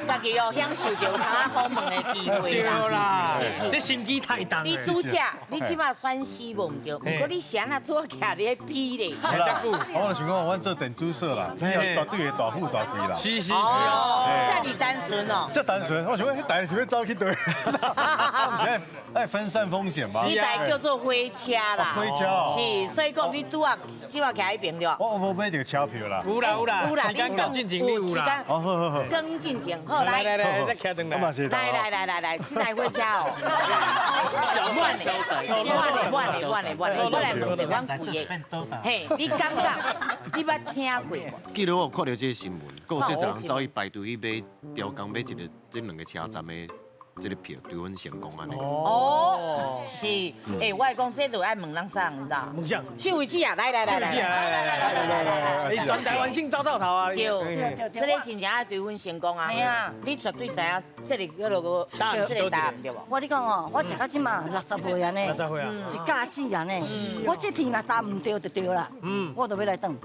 [SPEAKER 1] 家己哦享受着通好问的机会啦。
[SPEAKER 2] 这心机太重。
[SPEAKER 1] 你拄则，你即马选4问着，不过你谁啊拄徛伫迄批咧？
[SPEAKER 7] 我就想讲，阮做电子社啦，你绝对会大富大贵啦。
[SPEAKER 2] 是
[SPEAKER 1] 哦，这么单纯哦。
[SPEAKER 7] 这单纯，我想讲，迄台是要走去对，我们现在爱分散风险嘛。
[SPEAKER 1] 这台叫做火车啦。
[SPEAKER 7] 火车哦。
[SPEAKER 1] 是，所以讲你拄啊，即马徛迄边着。
[SPEAKER 7] 我无买着车票啦。
[SPEAKER 2] 有啦，
[SPEAKER 1] 有啦，
[SPEAKER 2] 时间到进前你有啦。
[SPEAKER 7] 好。
[SPEAKER 1] 更进前，好来，
[SPEAKER 2] 再徛转来。
[SPEAKER 1] 来，这台火车哦，满嘞，我来问一阮贵的，嘿，你感觉你捌听过无？
[SPEAKER 5] 记得我有看到这个新闻，有这侪人走去排队去买雕工，买这2个车站的这个票，兑分成功安尼。
[SPEAKER 1] 哦，是，我来讲这就爱问人啥，你知道？
[SPEAKER 2] 问啥？
[SPEAKER 1] 秀慧姐啊，来，
[SPEAKER 2] 你全台湾性走到头啊！
[SPEAKER 1] 对，这个真正爱兑分成功啊！你绝对知影，这里叫做个这个答案对无？
[SPEAKER 11] 我你讲哦，我食到即马60岁啊呢
[SPEAKER 2] ，60岁啊，
[SPEAKER 11] 一家子啊呢，我这题若答唔对就对啦，我就要来等。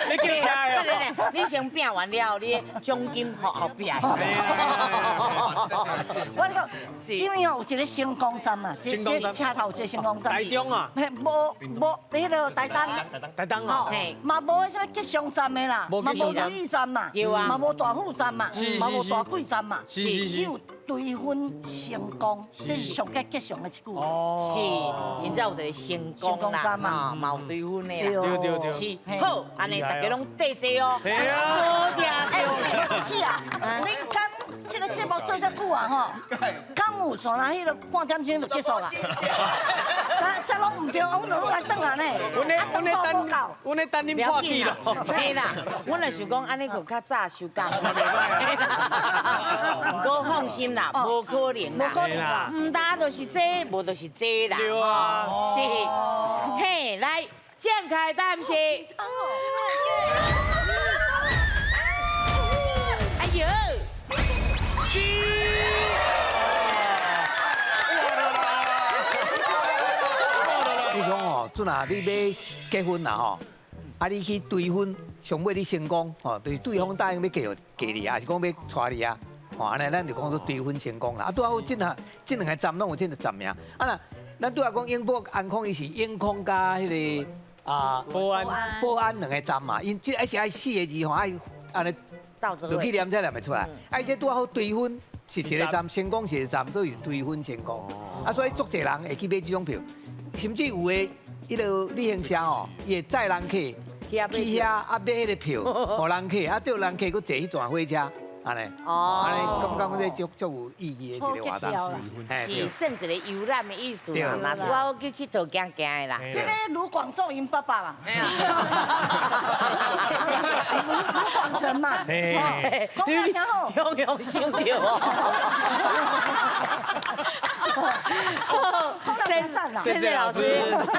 [SPEAKER 2] 你叫车
[SPEAKER 1] 哦！你先拼完了，你奖金后壁。
[SPEAKER 11] 我讲，因为哦有一个星光站嘛，这车头这星光站。
[SPEAKER 2] 台中啊？
[SPEAKER 11] 无，迄个台东。
[SPEAKER 2] 台东哦。
[SPEAKER 11] 嘛无什么吉祥站的啦，嘛无如意站嘛，嘛无大富站嘛，嘛无大贵站嘛，只有兑分成功，这是上加吉祥的一句。
[SPEAKER 1] 是，现在有一个成功啦，嘛有兑分的啦。
[SPEAKER 2] 对。
[SPEAKER 1] 是，好，安尼大家拢对坐哦。对啊。好听。
[SPEAKER 11] 是啊，你敢这个节目做遮久啊吼？敢有算啦？迄个半点钟就结束啦。这拢唔对，我拢来等啊呢。
[SPEAKER 2] 阮咧等恁破气咯。
[SPEAKER 1] 嘿啦，阮来想讲安尼就较早收工。不过放心啦，无可能啦。
[SPEAKER 11] 无可能啦。
[SPEAKER 1] 唔打就是这，无就是这啦。
[SPEAKER 2] 对啊。
[SPEAKER 1] 是。嘿，来，展开答案是。哎呦！
[SPEAKER 8] 你讲哦，阵啊，你要结婚啦吼，啊，你去兑婚，上尾你成功吼，就是对方答应要嫁你，还是讲要娶你啊？吼，安尼咱就讲做兑婚成功啦。啊，拄好这两个站拢有这个站名。啊那，咱拄好讲永保安康，伊是永康加迄个保安2个站嘛，因这是爱4个字吼，爱安尼就去念才念得出来。啊，这拄好兑婚是一个站，成功是一个站，都是兑婚成功。啊，所以足侪人会去买这种票。甚至有诶，迄个旅行社哦，伊会载人客去遐啊买迄个票，互人客啊，对人客佫坐迄段火车，安尼，安尼感觉讲这足有意义的一个活动，
[SPEAKER 1] 是算一个游览的意思嘛，拄好去佚佗行行的啦。
[SPEAKER 11] 这个卢广仲因爸爸啦，卢广成嘛，讲得真好，
[SPEAKER 1] 用想着哦。
[SPEAKER 11] 赞啦！
[SPEAKER 1] 谢谢老师，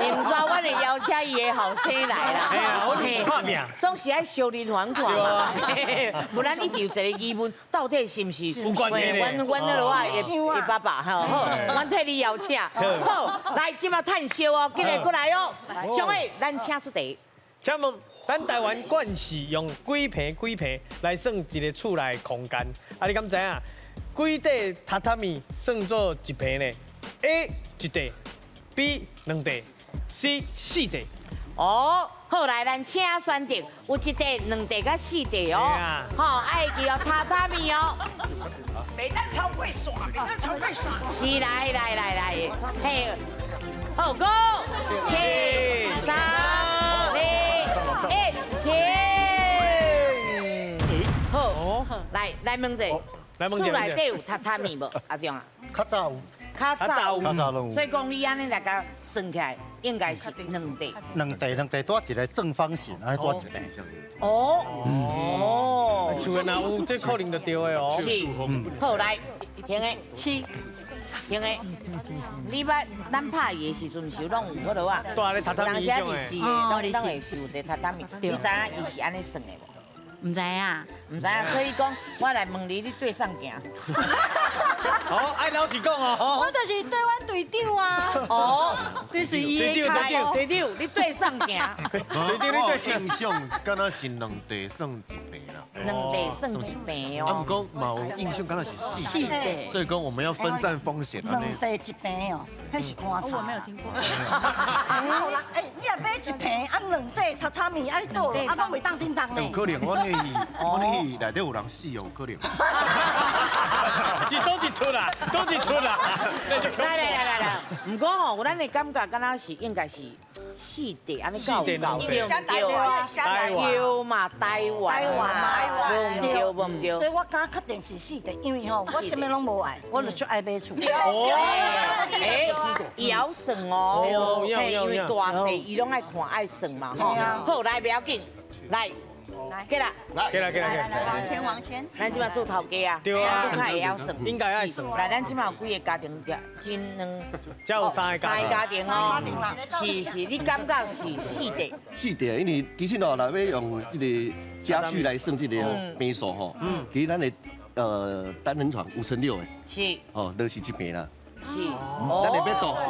[SPEAKER 1] 你唔知道我的邀请伊的后生来啦。
[SPEAKER 2] 哎呀，我拍拼。
[SPEAKER 1] 总是爱小人还看嘛，不然你就一个疑问，到底是不是？
[SPEAKER 2] 有关系的。
[SPEAKER 1] 阮那落啊，的爸爸吼，好，阮替你邀请。好，来，今麦探烧哦，今日过来哦。上位，咱请出题。
[SPEAKER 2] 请问，咱台湾惯是用几平来算一个厝内空间？啊，你敢知影？几块榻榻米算作一平呢 ？A 一地 ，B 两地 ，C 四地。
[SPEAKER 1] 哦，好来，咱请选择有一地、两地、甲四地哦。好，爱记哦，榻榻米哦。
[SPEAKER 3] 每单超会耍，
[SPEAKER 1] 是来，嘿，好，Go， 4、3、2、1，停。好，来问者，厝内底有榻榻米无？阿忠啊？
[SPEAKER 7] 较早有。
[SPEAKER 1] 较早
[SPEAKER 7] 有，
[SPEAKER 1] 所以讲你安尼来甲算起来，应该是两地。
[SPEAKER 7] 两地多一个正方形，安尼多一边。
[SPEAKER 1] 哦，
[SPEAKER 2] 厝的若有，这可能就对的哦。
[SPEAKER 1] 是，好来，平的，是，平的。你捌咱拍伊的时阵，是拢有好多啊。
[SPEAKER 2] 大个榻榻米种的。
[SPEAKER 1] 是的，拢会是有一个榻榻米。你知影伊是安尼算的无？
[SPEAKER 10] 唔知啊，
[SPEAKER 1] 唔知啊，所以讲我来问你，你对上行。
[SPEAKER 2] 好，爱老实讲哦。
[SPEAKER 11] 我就是对阮队长啊。
[SPEAKER 1] 哦，
[SPEAKER 11] 这是伊的开哦。
[SPEAKER 1] 队长，你对上行。
[SPEAKER 5] 我印象敢若是两地算一平啦。
[SPEAKER 1] 两地算一平哦。
[SPEAKER 5] 啊，不过嘛有印象敢若是四
[SPEAKER 11] 地。
[SPEAKER 5] 所以讲我们要分散风险啊。
[SPEAKER 11] 两地一平哦，那是观察。
[SPEAKER 10] 我没有听过。
[SPEAKER 11] 你若买一平，啊两地榻榻米，啊你倒落，啊拢袂当叮当呢。
[SPEAKER 5] 有可能，我那内底有人死哦，有可能。
[SPEAKER 2] 是都一出啦，都一出啦。
[SPEAKER 1] 来，唔过吼，有咱的感觉，敢若是应该是四地安尼搞。
[SPEAKER 3] 台湾
[SPEAKER 1] 嘛，台湾嘛，唔对。
[SPEAKER 11] 所以我敢确定是四地，因为吼我什么拢无爱，我就最爱买厝。
[SPEAKER 1] 伊也要算哦，因为大细伊拢爱看爱算嘛，吼。好，来不要紧，来。给啦，
[SPEAKER 3] 往前，
[SPEAKER 1] 咱即马做头家啊，
[SPEAKER 2] 对啊，
[SPEAKER 1] 都也要算，
[SPEAKER 2] 应该爱算。
[SPEAKER 1] 来，咱即马有几个家庭？真两，
[SPEAKER 2] 才有三个
[SPEAKER 1] 家庭哦。是，你感觉是四地？
[SPEAKER 13] 四地，因为其实哦，若要用这个家具来算这个平数吼，其实咱的单人床5×6的，
[SPEAKER 1] 是，
[SPEAKER 13] 哦，都是一平啦。
[SPEAKER 1] 是，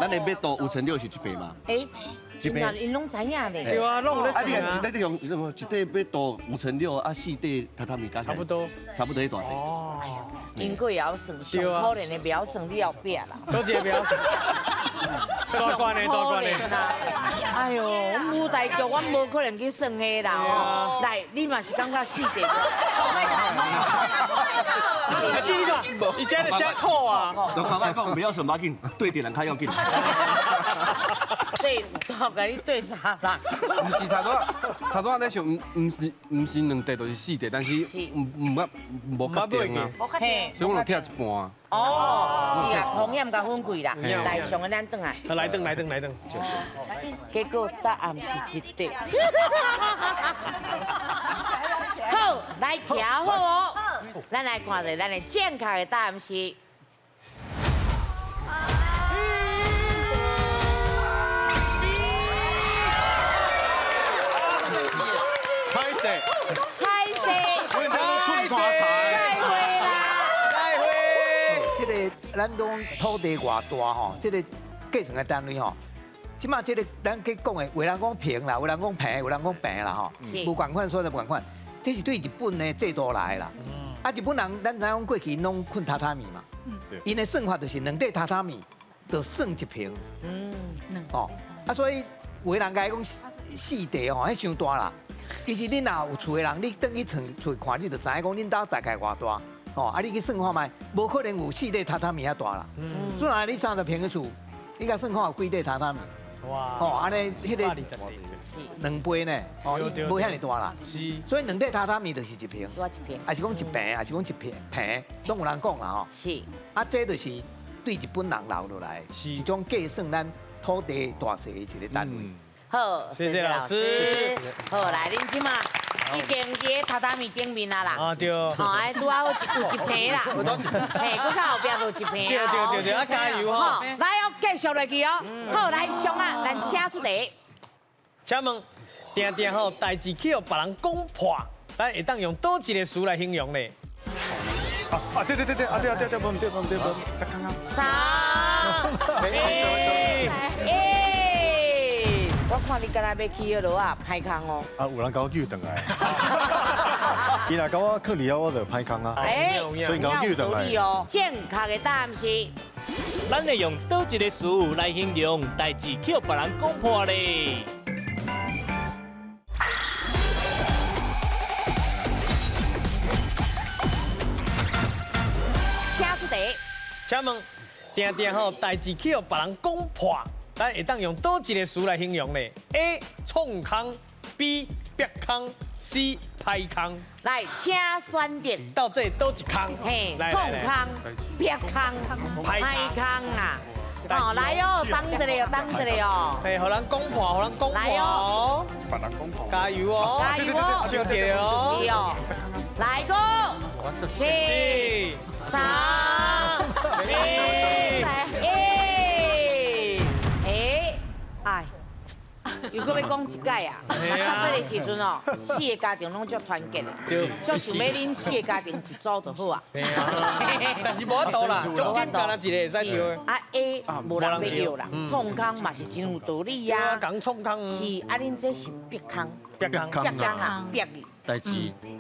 [SPEAKER 13] 咱的要倒5×6是一平嘛？
[SPEAKER 1] 一平，因拢知影咧。
[SPEAKER 2] 对啊，拢有咧算啊。
[SPEAKER 13] 一地用一地要倒5×6啊，四地榻榻米加起来差不多迄大小。
[SPEAKER 1] 哦，因贵也要算，上可怜的不要算，你要变啦。
[SPEAKER 2] 都一个不要算。大官的。
[SPEAKER 1] 哎呦，舞台剧我无可能去算的啦哦。来，你嘛是感觉四地？
[SPEAKER 2] 伊真的写错啊！
[SPEAKER 13] 都赶快讲，不要算马紧，对点人较要紧。
[SPEAKER 1] 对，大概你对啥啦？
[SPEAKER 14] 唔是头拄仔在想，唔是两地，就是四地，但是无确定啊。所以我就拆一半。
[SPEAKER 1] 哦，是啊，风险甲分开啦。来，上个咱转来。
[SPEAKER 2] 来转。
[SPEAKER 1] 结果答案是一地。好，来徛好哦。咱来看下咱的正确的答案是。
[SPEAKER 8] 这个咱讲土地偌大吼，这个计算的单位吼，即马这个咱去讲的，有人讲平啦，有人讲平，有人讲平啦吼，无共款说的无共款，这是对日本的制度来的啦。啊，日本人咱知影过去拢困榻榻米嘛，因的算法就是两块榻榻米就算一平。哦，啊，所以有的人甲伊讲四地吼，迄伤大啦。其实恁若有厝的人，你等去厝看，你就知影讲恁家大概偌大。哦，啊，你去算看卖，无可能有四块榻榻米遐大啦。虽然你30平的厝，你甲算看有几块榻榻米。哇！哦，安尼迄个2倍呢，哦，无遐尼大啦。是。所以2块榻榻米就是一平。
[SPEAKER 1] 多一平。
[SPEAKER 8] 还是讲一平，还是讲一平，拢有人讲啦吼。
[SPEAKER 1] 是。啊，
[SPEAKER 8] 这就是对日本人留落来，一种计算咱土地大小的一个单位。
[SPEAKER 1] 好，谢谢老师。好，来，恁即马已经伫榻榻米顶面啊啦。
[SPEAKER 2] 啊对。
[SPEAKER 1] 好，哎，拄好有一平啦。嘿，搁较后壁就一平啊。
[SPEAKER 2] 对，啊加油吼！
[SPEAKER 1] 来，我继续落去哦。好，来上啊，咱请出题。
[SPEAKER 2] 请问，定定吼代志去互别人讲破，咱会当用倒一个词来形容咧？
[SPEAKER 7] 对，对，对，不对，看看。
[SPEAKER 1] 我看你敢若要去迄落啊，歹空哦。
[SPEAKER 7] 有人甲我叫转来。伊若甲我去离了，我就歹空啊。所以甲我叫转来。
[SPEAKER 1] 正确的答案是，
[SPEAKER 9] 咱会用倒一个词来形容代志去互别人讲破咧？
[SPEAKER 1] 请出题。
[SPEAKER 2] 请问，定定吼代志去互别人讲破，咱会当用倒一个词来形容咧 ？A. 创空 ，B. 逼空 ，C. 歹空。
[SPEAKER 1] 来，请选择。
[SPEAKER 2] 到底倒一空？
[SPEAKER 1] 嘿，创空、逼空、歹空啊！哦，来哦，等一下哦，等一下哦。
[SPEAKER 2] 嘿，互人讲破，互人讲破。来哦，
[SPEAKER 12] 别人讲破。
[SPEAKER 2] 加油哦！
[SPEAKER 1] 加油哦！
[SPEAKER 2] 小姐哦。
[SPEAKER 1] 是哦。来个，4、3、2、1，又搁要讲一届啊！这个时阵哦，4个家庭拢足团结的，足想要恁4个家庭一组就好啊。
[SPEAKER 2] 但是无法度啦，中间干那一个会使对的。
[SPEAKER 1] 啊 A 无人要啦，创空嘛是真有道理呀。
[SPEAKER 2] 讲创空。
[SPEAKER 1] 是啊，恁这是逼空，逼空啊，逼你。
[SPEAKER 5] 代志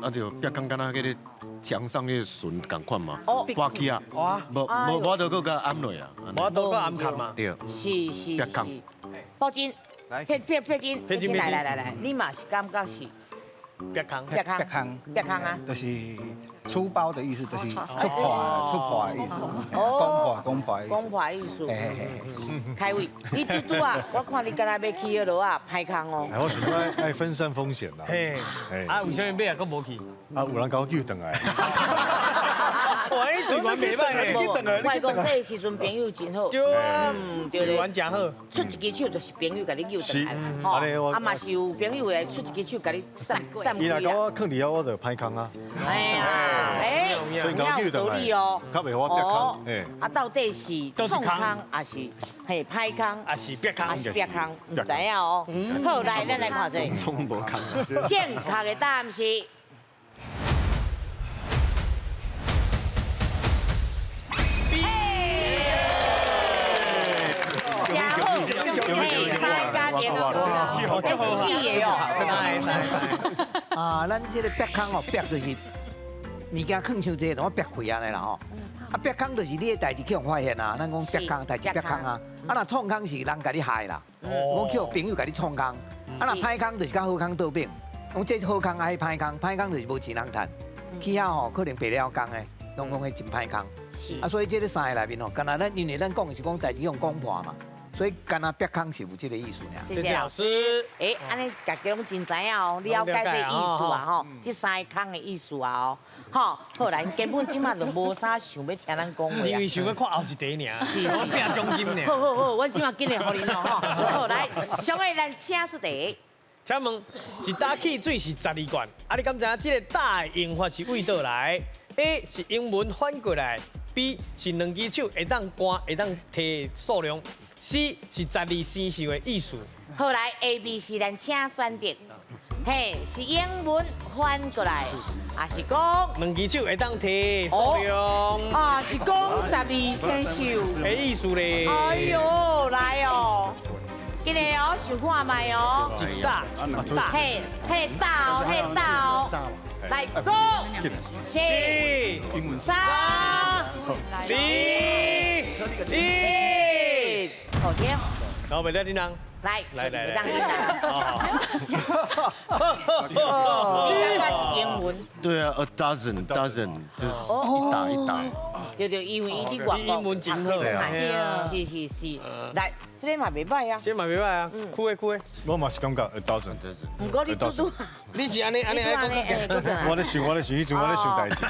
[SPEAKER 5] 啊，就别讲敢若迄个墙上迄个船共款嘛，刮起啊，无我都搁甲安落啊，
[SPEAKER 2] 我都搁安看嘛。
[SPEAKER 5] 对，
[SPEAKER 1] 是。
[SPEAKER 5] 别讲。
[SPEAKER 1] 宝金，佩金，来，你嘛是感觉是
[SPEAKER 2] 别空
[SPEAKER 1] 啊，
[SPEAKER 6] 就是粗暴的意思，就是出破的意思，攻破的意思。
[SPEAKER 1] 开胃，你嘟啊，我看你敢若要去迄落啊，歹空哦。
[SPEAKER 7] 我想说爱分散风险啦。
[SPEAKER 2] 嘿，啊，为什么尾啊，搁无去？
[SPEAKER 7] 有人甲我叫转来。
[SPEAKER 2] 哇，你对我袂歹嘞。
[SPEAKER 1] 我讲这个时阵朋友真好。
[SPEAKER 2] 对啊，
[SPEAKER 1] 对
[SPEAKER 2] 玩真好。
[SPEAKER 1] 出一支手就是朋友甲你叫转来，吼，啊嘛是有朋友来出一支手甲你散
[SPEAKER 7] 伊若甲我去离了，我就歹空啊。
[SPEAKER 1] 哎呀，
[SPEAKER 7] 所以甲我叫转来。较袂我逼空。
[SPEAKER 1] 啊，到底是创空还是嘿歹空？
[SPEAKER 2] 还是逼空？
[SPEAKER 1] 还是逼空？唔知影哦。好，来，咱来看这。
[SPEAKER 5] 总无空。
[SPEAKER 1] 正确的答案是。
[SPEAKER 8] 啊，咱这个逼空哦，逼就是物件囥伤济，我逼开安尼啦吼。啊，逼空就是你的代志去互发现啊，咱讲逼空，代志逼空啊。啊，若创空是人甲你害啦，我去互朋友甲你创空。啊，若歹空就是甲好空倒并，讲这好空还是歹空，歹空就是无钱人赚。去遐吼可能白了工的，拢讲迄真歹空。啊，所以这个三个内面吼，干那咱因为咱讲是讲代志用讲破嘛。所以，干那逼空是有这个意思呢。
[SPEAKER 1] 谢谢老师。哎，安尼大家拢真知影哦，了解这意思啊吼，这三个空的意思啊哦。好，好来，根本即马就无啥想要听咱讲话啊。
[SPEAKER 2] 因为想要看后一题尔，
[SPEAKER 1] 是
[SPEAKER 2] 我拼奖金尔。
[SPEAKER 1] 好，我即马今日互恁哦吼。好来，上个咱请出题。
[SPEAKER 2] 请问，一打汽水是12罐，啊，你敢知影这个打的用法是为倒来 ？A 是英文反过来 ，B 是两只手会当关会当摕数量。C 是12生肖的意思。
[SPEAKER 1] 好来 A、B、C 咱请选择。嘿，是英文翻过来，还是讲
[SPEAKER 2] 两只手会当摕数量？
[SPEAKER 1] 啊，是讲12生肖
[SPEAKER 2] 的意思咧。
[SPEAKER 1] 哎呦，来哦，今日哦，想看卖哦。
[SPEAKER 2] 一打，
[SPEAKER 1] 嘿，打哦，来讲4、3、2、1。好听，
[SPEAKER 2] 然后袂得叮当，
[SPEAKER 1] 来，
[SPEAKER 2] 来，
[SPEAKER 1] 当叮当。
[SPEAKER 2] 这
[SPEAKER 1] 个是英文。
[SPEAKER 5] 对啊 ，a dozen 就是一打。
[SPEAKER 1] 对，因为伊伫外国
[SPEAKER 2] 英文真好
[SPEAKER 1] 啊。是，来，这个嘛袂歹啊。
[SPEAKER 2] 这嘛袂歹啊，酷的。
[SPEAKER 7] 我嘛是感觉 a dozen。
[SPEAKER 1] 唔过你嘟嘟，
[SPEAKER 2] 你是安尼爱讲。
[SPEAKER 7] 我咧想，迄阵我咧想代志。
[SPEAKER 1] 是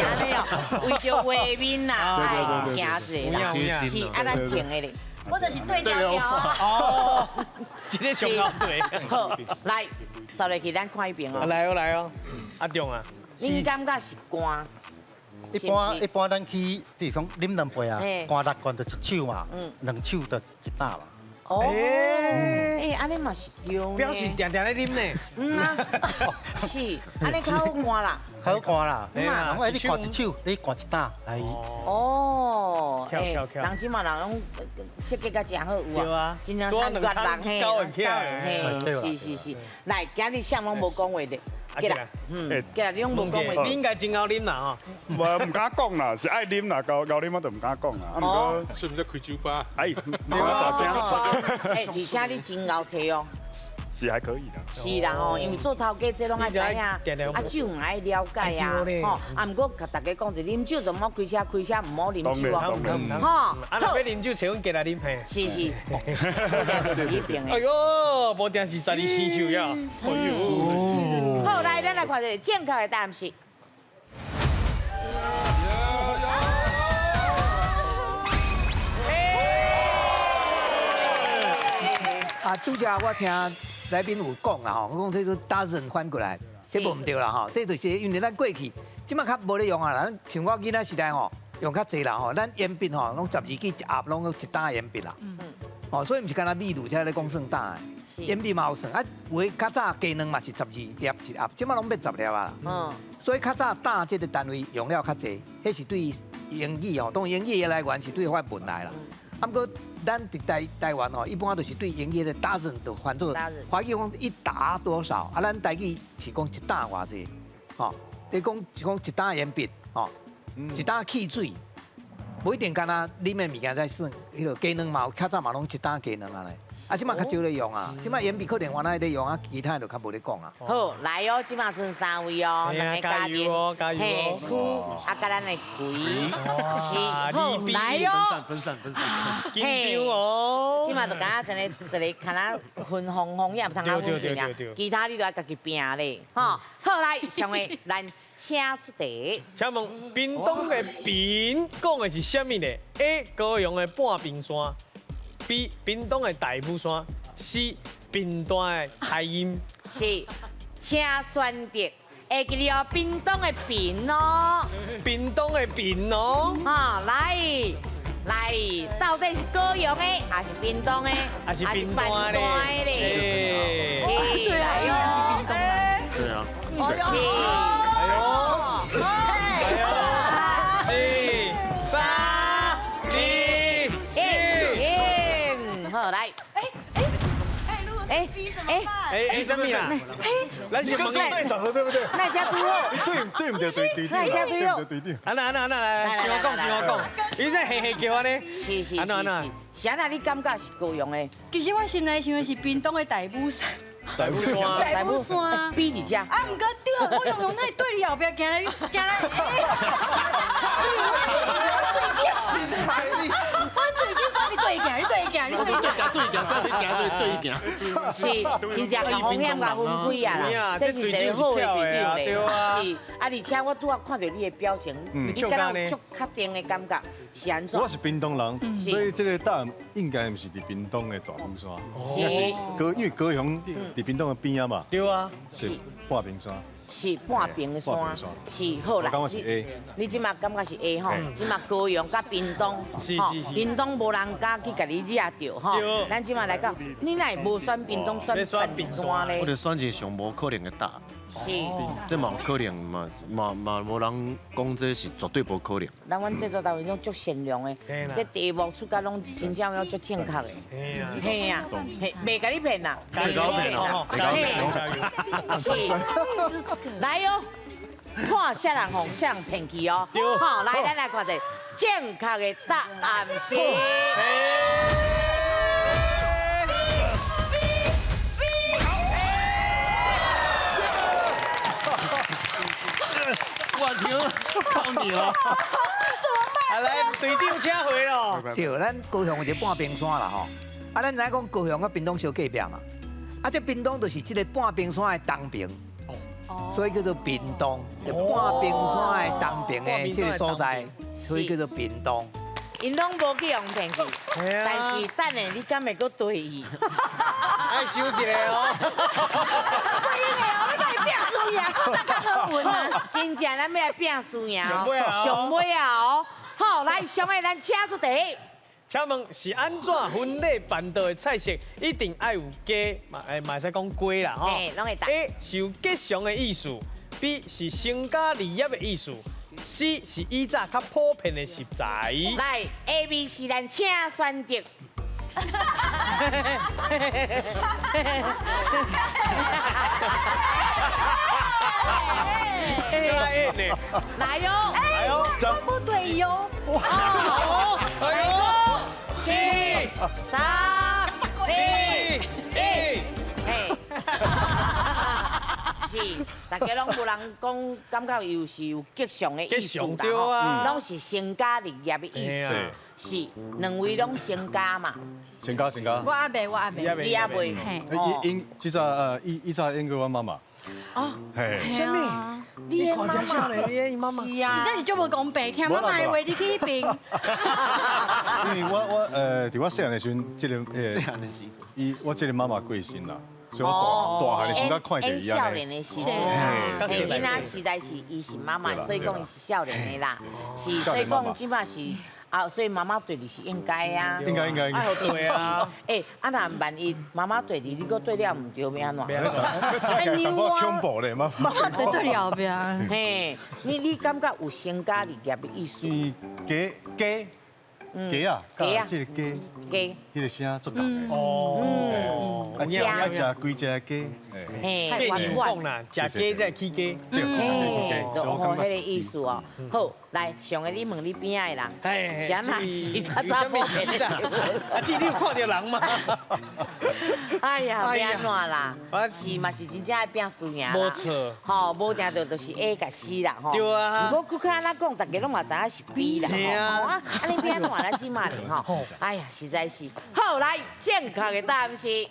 [SPEAKER 1] 安尼哦，为着画面呐，哎，行者啦，是安尼停的咧。
[SPEAKER 11] 我就是对调调啊。
[SPEAKER 2] 哦，今天上高对。
[SPEAKER 1] 好，来，扫落去咱看一遍哦。
[SPEAKER 2] 来哦，阿中啊。
[SPEAKER 1] 恁感觉是寒，
[SPEAKER 6] 一般咱去，比如讲啉两杯啊，灌6罐就一手嘛，2手就一打嘛。
[SPEAKER 1] 哦，安尼嘛是对。
[SPEAKER 2] 表示定定咧啉呢。
[SPEAKER 1] 是，安尼较好灌啦。
[SPEAKER 6] 较好灌啦，然后你灌一手，你灌一打，哎。
[SPEAKER 1] 哦，人即嘛人拢设计甲真好有啊，尽量参观人嘿，是。来，今日啥拢无讲话的。过来，过来，你拢无讲话。
[SPEAKER 2] 你应该真好啉啦吼。
[SPEAKER 15] 唔敢讲啦，是爱啉啦，高啉我就唔敢讲啦。啊，
[SPEAKER 12] 哦，是不是开酒吧？
[SPEAKER 15] 哎，
[SPEAKER 1] 你大声。而且你真熬体哦。
[SPEAKER 15] 是还可以的。
[SPEAKER 1] 是啦吼，因为做头家这拢爱知影，酒唔爱了解啊，吼。啊，毋过甲大家讲者，啉酒就唔好开车唔好啉酒啊，
[SPEAKER 2] 吼。啊，若要啉酒，找阮家来啉嘿。
[SPEAKER 1] 是。
[SPEAKER 2] 哎呦，无定是12生肖呀。哎呦。
[SPEAKER 1] 好，来，咱来看一个正确的答案是。
[SPEAKER 8] 啊，拄则我听来宾有讲啦吼，我讲这个dozen翻过来，这无唔对啦吼，这就是因为咱过去即摆较无咧用啊，咱像我囡仔时代吼，用较济啦吼，咱烟笔吼，拢12支一盒，拢一打烟笔啦。哦，所以唔是干那秘鲁才咧讲算打的，烟笔嘛有算啊，有诶较早鸡卵嘛是12粒一盒，即摆拢变10粒啊。所以较早打这个单位用了较济，迄是对英语哦，当然英语的来源是对法文来啦。啊，不过咱伫台湾哦，一般都是对英语的dozen就翻做华语讲一打多少，啊，咱台语是讲一打偌济，吼，你讲一打烟笔，吼，一打汽水，不一定干那啉的物件在算，迄个鸡卵嘛，较早嘛拢一打鸡卵啊嘞。啊，即马较少咧用啊，即马烟笔可能原来咧用啊，其他就较无咧讲啊。
[SPEAKER 1] 好，来哦，即马剩3位哦，2个家庭，嘿，区啊，甲咱的贵，是，好，来哦，
[SPEAKER 5] 分散，
[SPEAKER 1] 嘿，即马就敢若一个看咱分红也唔通啊分平啊，其他你都要家己拼咧，吼，好来，上位咱请出题，
[SPEAKER 2] 请问屏东的屏讲的是啥物呢 ？A 高雄的半屏山。B 屏东的大武山 ，C 屏东的海音，
[SPEAKER 1] 是，请选择 A 记哩哦，屏东的屏哦，
[SPEAKER 2] 屏东的屏哦，
[SPEAKER 1] 哈来，到底是高雄的，还是屏东的，
[SPEAKER 2] 还是屏东的
[SPEAKER 1] 嘞？是，来哟，
[SPEAKER 5] 对啊，4、
[SPEAKER 2] 3、2、1，
[SPEAKER 1] 好来。
[SPEAKER 2] 什么啦？咱是
[SPEAKER 7] 跟队长了，对不对？
[SPEAKER 1] 那家对哦，
[SPEAKER 7] 对唔对？对，
[SPEAKER 1] 那家对哦，
[SPEAKER 2] 安那来，听我讲，你说嘿叫我呢？
[SPEAKER 1] 是，安那你感觉是高雄的？
[SPEAKER 16] 其实我心内想的是屏东的大武山。
[SPEAKER 2] 大
[SPEAKER 16] 武山，
[SPEAKER 1] 比伫遮。
[SPEAKER 16] 啊，唔过对，我用那对你后边行来。
[SPEAKER 5] 对，
[SPEAKER 1] 是，真正风险甲分开啊啦，这是一个好的比较咧，是，啊，而且我拄仔看到你的表情，你敢若足确定的感觉是安怎？
[SPEAKER 7] 我是屏东人，所以这个答案应该不是伫屏东的大武山，因为高雄伫屏东的边啊嘛，
[SPEAKER 2] 对啊，
[SPEAKER 7] 是半屏山。
[SPEAKER 1] 是半屏的山，是好啦。你即马感觉是 A 吼，即马高雄甲屏东，
[SPEAKER 2] 吼，
[SPEAKER 1] 屏东无人敢去甲你抓着吼。咱即马来讲，你哪会无选屏东选屏山咧？
[SPEAKER 5] 我就选一个上无可能的答案。
[SPEAKER 1] 是，
[SPEAKER 5] 这嘛有可能嘛无人讲这是绝对无可能。
[SPEAKER 1] 咱阮制作单位种足善良的，这题目出甲拢真正要足正确的。嘿啊，袂甲你骗啦，
[SPEAKER 5] 袂甲我骗啦，
[SPEAKER 1] 是，来哟，看啥人哄啥人骗去哦。好，来咱来看一下正确的答案是。
[SPEAKER 5] 我天，靠你了！
[SPEAKER 2] 来，队长请回咯。
[SPEAKER 8] 对，咱高雄有一个半屏山啦吼，啊，咱知影讲高雄甲屏东小隔壁嘛，啊，这屏东就是这个半屏山的东边，所以叫做屏东，就半屏山的东边的这个所在，所以叫做屏东。
[SPEAKER 1] 因拢无去用骗去，但是等下你敢会搁对伊？
[SPEAKER 2] 爱收一个哦。
[SPEAKER 16] 对的哦，你甲伊拼输输赢，看啥较好运啊？
[SPEAKER 1] 真正咱要来拼输赢哦，
[SPEAKER 2] 上
[SPEAKER 1] 上尾啊哦。好，来上个咱请出题。
[SPEAKER 2] 请问是安怎婚礼办到的菜色，一定爱有鸡，嘛使讲鸡啦吼。
[SPEAKER 1] 拢会答。
[SPEAKER 2] A 是有吉祥的意思 ，B 是成家立业的意思 ，C 是以早较普遍的食材。
[SPEAKER 1] 来 A、B、C， 咱请选择。来哟！
[SPEAKER 16] 哎呦，都不对哟！
[SPEAKER 2] 好，哎呦，4、
[SPEAKER 1] 3、2、1，嘿，是，大家拢有人讲，感觉又是有吉祥的意思啦，拢是成家立业的意思，是两位拢成家嘛？
[SPEAKER 7] 成家。
[SPEAKER 16] 我阿妹，
[SPEAKER 1] 你也未？
[SPEAKER 7] 以早演过我妈妈。
[SPEAKER 1] 哦，
[SPEAKER 7] 嘿，
[SPEAKER 2] 什么？你看只少年，你演妈妈？
[SPEAKER 1] 是啊，
[SPEAKER 16] 实在是足无公平，听妈妈的话，你去那边。
[SPEAKER 7] 因为我伫我细汉的时阵，这个我这个妈妈过身啦，所以我大汉的时阵看着伊
[SPEAKER 1] 少年的时阵，囡仔实在是伊是妈妈，所以讲伊是少年的啦，是所以讲即摆是。啊，所以妈妈对你是应该呀，
[SPEAKER 7] 应该。
[SPEAKER 2] 哎，对啊。
[SPEAKER 1] 哎，啊那万一妈妈对你，你搁对了唔对，要安怎？
[SPEAKER 7] 哎呦我恐怖咧，妈妈
[SPEAKER 16] 对了后边。
[SPEAKER 1] 嘿，你感觉有成家立业的意思？
[SPEAKER 7] 鸡啊，这个鸡，迄个声足重的。哦。爱食几只鸡？
[SPEAKER 1] 嘿，
[SPEAKER 2] 太圆讲啦，食鸡才起鸡。
[SPEAKER 1] 就哦，迄个意思哦。好，来上个你问你边仔的人，啥哪是较早普遍的？
[SPEAKER 2] 啊，这你有看到人吗？
[SPEAKER 1] 哎呀，要安怎啦？是嘛是真正爱拼输赢啦。
[SPEAKER 2] 无错。
[SPEAKER 1] 吼，无定就是 A 甲 C 啦吼。
[SPEAKER 2] 对啊。
[SPEAKER 1] 不过佮安怎讲，大家拢嘛知影是 B 啦。
[SPEAKER 2] 嘿啊。
[SPEAKER 1] 啊，安尼变安怎咱即嘛哩吼？哎呀，实在是。好，来正确的答案是。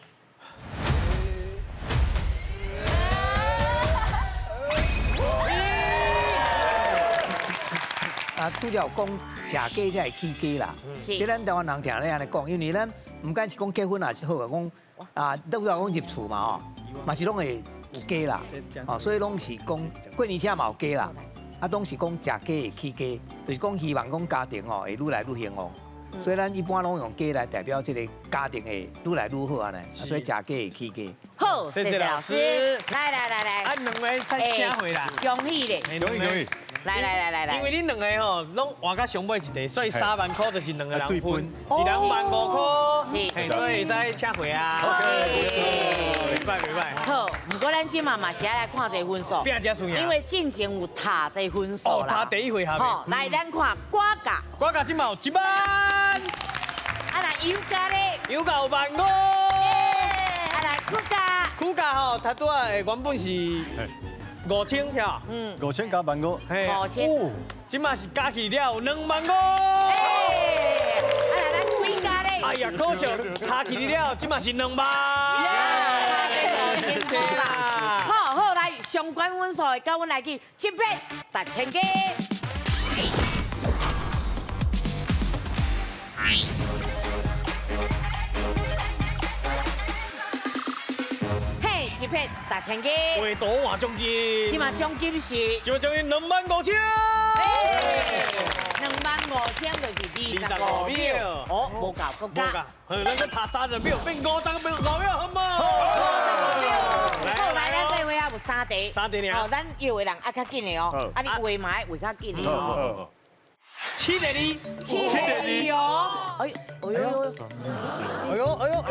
[SPEAKER 8] 啊，拄则有讲食鸡才会起鸡啦。即咱台湾人听咧安尼讲，因为咱唔管是讲结婚也是好，讲啊，拄则讲入厝嘛吼，嘛是拢会有鸡啦。哦，所以拢是讲过年前嘛有鸡啦，啊，拢是讲食鸡会起鸡，就是讲希望讲家庭哦会愈来愈幸福。所以咱一般拢用鸡来代表这个家庭会愈来愈好安尼，所以食鸡会起鸡。
[SPEAKER 1] 好，谢谢老师。来，
[SPEAKER 2] 啊，两位再请回来。
[SPEAKER 1] 恭喜咧！
[SPEAKER 7] 恭喜！
[SPEAKER 1] 来，
[SPEAKER 2] 因为恁两个吼，拢活到上尾一地，所以3万块就是两个人分，一人15000块，所以会使请回啊。
[SPEAKER 1] OK，谢谢。
[SPEAKER 2] 袂歹。
[SPEAKER 1] 好，不过咱今嘛是要来看这分数，因为进前有踏这分数啦。
[SPEAKER 2] 踏第一回合。
[SPEAKER 1] 好，来咱看歌价。
[SPEAKER 2] 歌价今嘛有1万。
[SPEAKER 1] 啊，来油价咧？
[SPEAKER 2] 油价有15000。
[SPEAKER 1] 啊，来苦价。
[SPEAKER 2] 苦价吼，它拄仔原本是5000票
[SPEAKER 7] ，5000加15000，
[SPEAKER 2] 嘿
[SPEAKER 1] ，5000，
[SPEAKER 2] 即马是加起了25000。
[SPEAKER 1] 啊，来咱开价咧？
[SPEAKER 2] 哎呀，可惜加起了，即马是2万。
[SPEAKER 1] 好，来相关分数的，跟阮来去100,000个。嘿，100,000个。
[SPEAKER 2] 回头换奖金。
[SPEAKER 1] 即嘛奖金是？
[SPEAKER 2] 就奖金25000。
[SPEAKER 1] 25000就是25秒。哦，无够，够加。
[SPEAKER 2] 好，咱再拍30秒，变55秒，好吗？
[SPEAKER 1] 好，来，咱这回还有3题。
[SPEAKER 2] 3题尔。
[SPEAKER 1] 哦，咱摇的人爱较紧的哦，啊，你画嘛爱画较紧的哦。
[SPEAKER 2] 7个2，
[SPEAKER 1] 哦！哎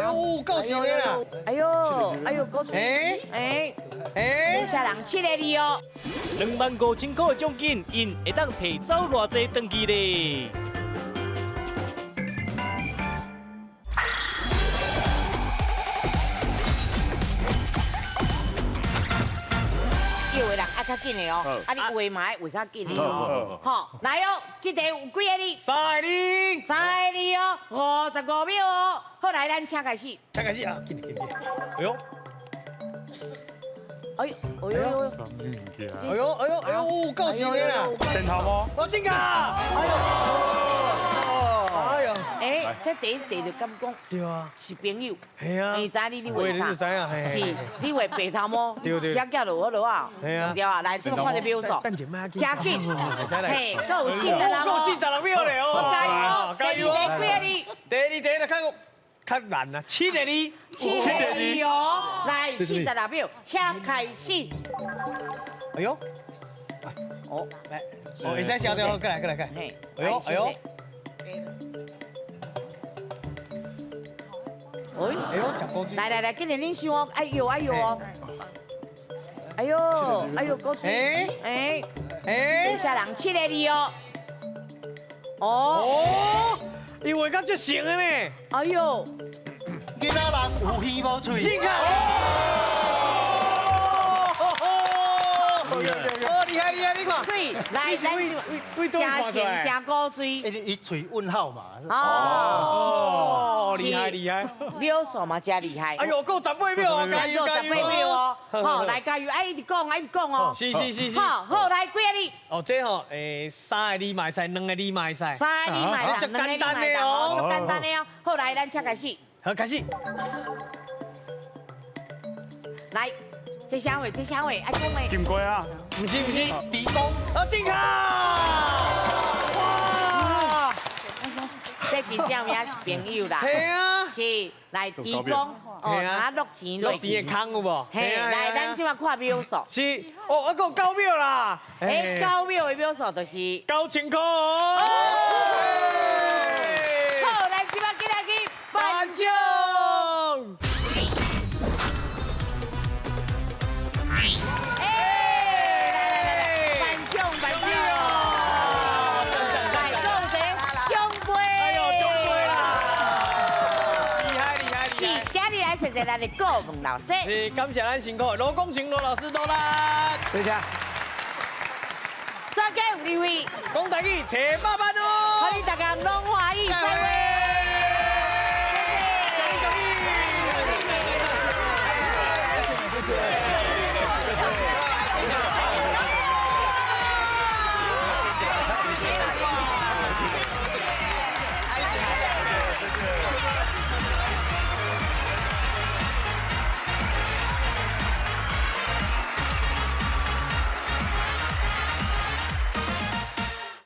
[SPEAKER 1] 呦，够时间啦！哎呦，够出！等下人7个2哦。
[SPEAKER 9] 25000块的奖金，因会当提走偌济登记咧？
[SPEAKER 1] 摇的人爱较紧的哦，啊，你画嘛爱画较紧的哦。好，来哦，这题有几个哩
[SPEAKER 2] ？3个2，3
[SPEAKER 1] 个2哦，55秒哦。好，来，咱请开始。
[SPEAKER 2] 请开始啊！紧！
[SPEAKER 1] 哎呦，
[SPEAKER 2] 够时间啦！
[SPEAKER 15] 点头无？
[SPEAKER 2] 我进卡！哎呦！
[SPEAKER 1] 这第一就敢讲，
[SPEAKER 2] 对啊，
[SPEAKER 1] 是朋友。
[SPEAKER 2] 系啊，
[SPEAKER 1] 你知你画啥？
[SPEAKER 2] 你知啊，
[SPEAKER 1] 是，你画白头毛，写脚落落啊，对啊，来这个看这表数，加紧，嘿，够46秒
[SPEAKER 2] 嘞哦，
[SPEAKER 1] 加油！第二题几啊你？
[SPEAKER 2] 第二题就较难啊，7个字，7个字
[SPEAKER 1] 哦，来46秒，请开始。
[SPEAKER 2] 哎呦，哦，来，哦，会使消掉，过来，
[SPEAKER 1] 嘿，
[SPEAKER 2] 哎呦，哎呦，哎呦，食果子，
[SPEAKER 1] 来，今日恁想哦，哎呦哦，哎呦，果子，哎，这些人7个字哦，
[SPEAKER 2] 哦，伊画甲足成的呢，
[SPEAKER 1] 哎呦，
[SPEAKER 17] 囡仔人有耳无嘴。
[SPEAKER 2] 哦，厉害，你看。
[SPEAKER 1] 水，来，加咸加高水。
[SPEAKER 17] 伊嘴问号嘛。
[SPEAKER 2] 哦，厉害。
[SPEAKER 1] 秒数嘛，真厉害。
[SPEAKER 2] 哎呦，够18秒哦，加油
[SPEAKER 1] 18秒哦。好，来加油，一直讲哦。
[SPEAKER 2] 是。
[SPEAKER 1] 好，来几啊你？
[SPEAKER 2] 哦，这吼，3个字嘛会使，2个字嘛会使。
[SPEAKER 1] 3个字嘛会使，2个字嘛会使哦，足简单的哦。好，来，咱请开始。
[SPEAKER 2] 好，开始。
[SPEAKER 1] 来。这啥话？爱讲的。
[SPEAKER 15] 金龟啊？
[SPEAKER 2] 不是，
[SPEAKER 17] 地公。
[SPEAKER 2] 正确。
[SPEAKER 1] 哇！这真正也是朋友啦。
[SPEAKER 2] 系啊。
[SPEAKER 1] 是，来地公，哦，他落钱落
[SPEAKER 2] 钱的空有无？
[SPEAKER 1] 嘿，来，咱即马看秒数。
[SPEAKER 2] 是，哦，还有9秒啦。
[SPEAKER 1] 9秒的秒数就是
[SPEAKER 2] 9000块。
[SPEAKER 1] 好，来，即马今日去颁奖。谢谢咱的顾问老师，
[SPEAKER 2] 是感谢咱辛苦的罗光成罗老师多啦，
[SPEAKER 8] 谢谢。
[SPEAKER 1] 再见有机会，
[SPEAKER 2] 讲台语提爸爸哦，
[SPEAKER 1] 欢迎大家拢欢喜，再会。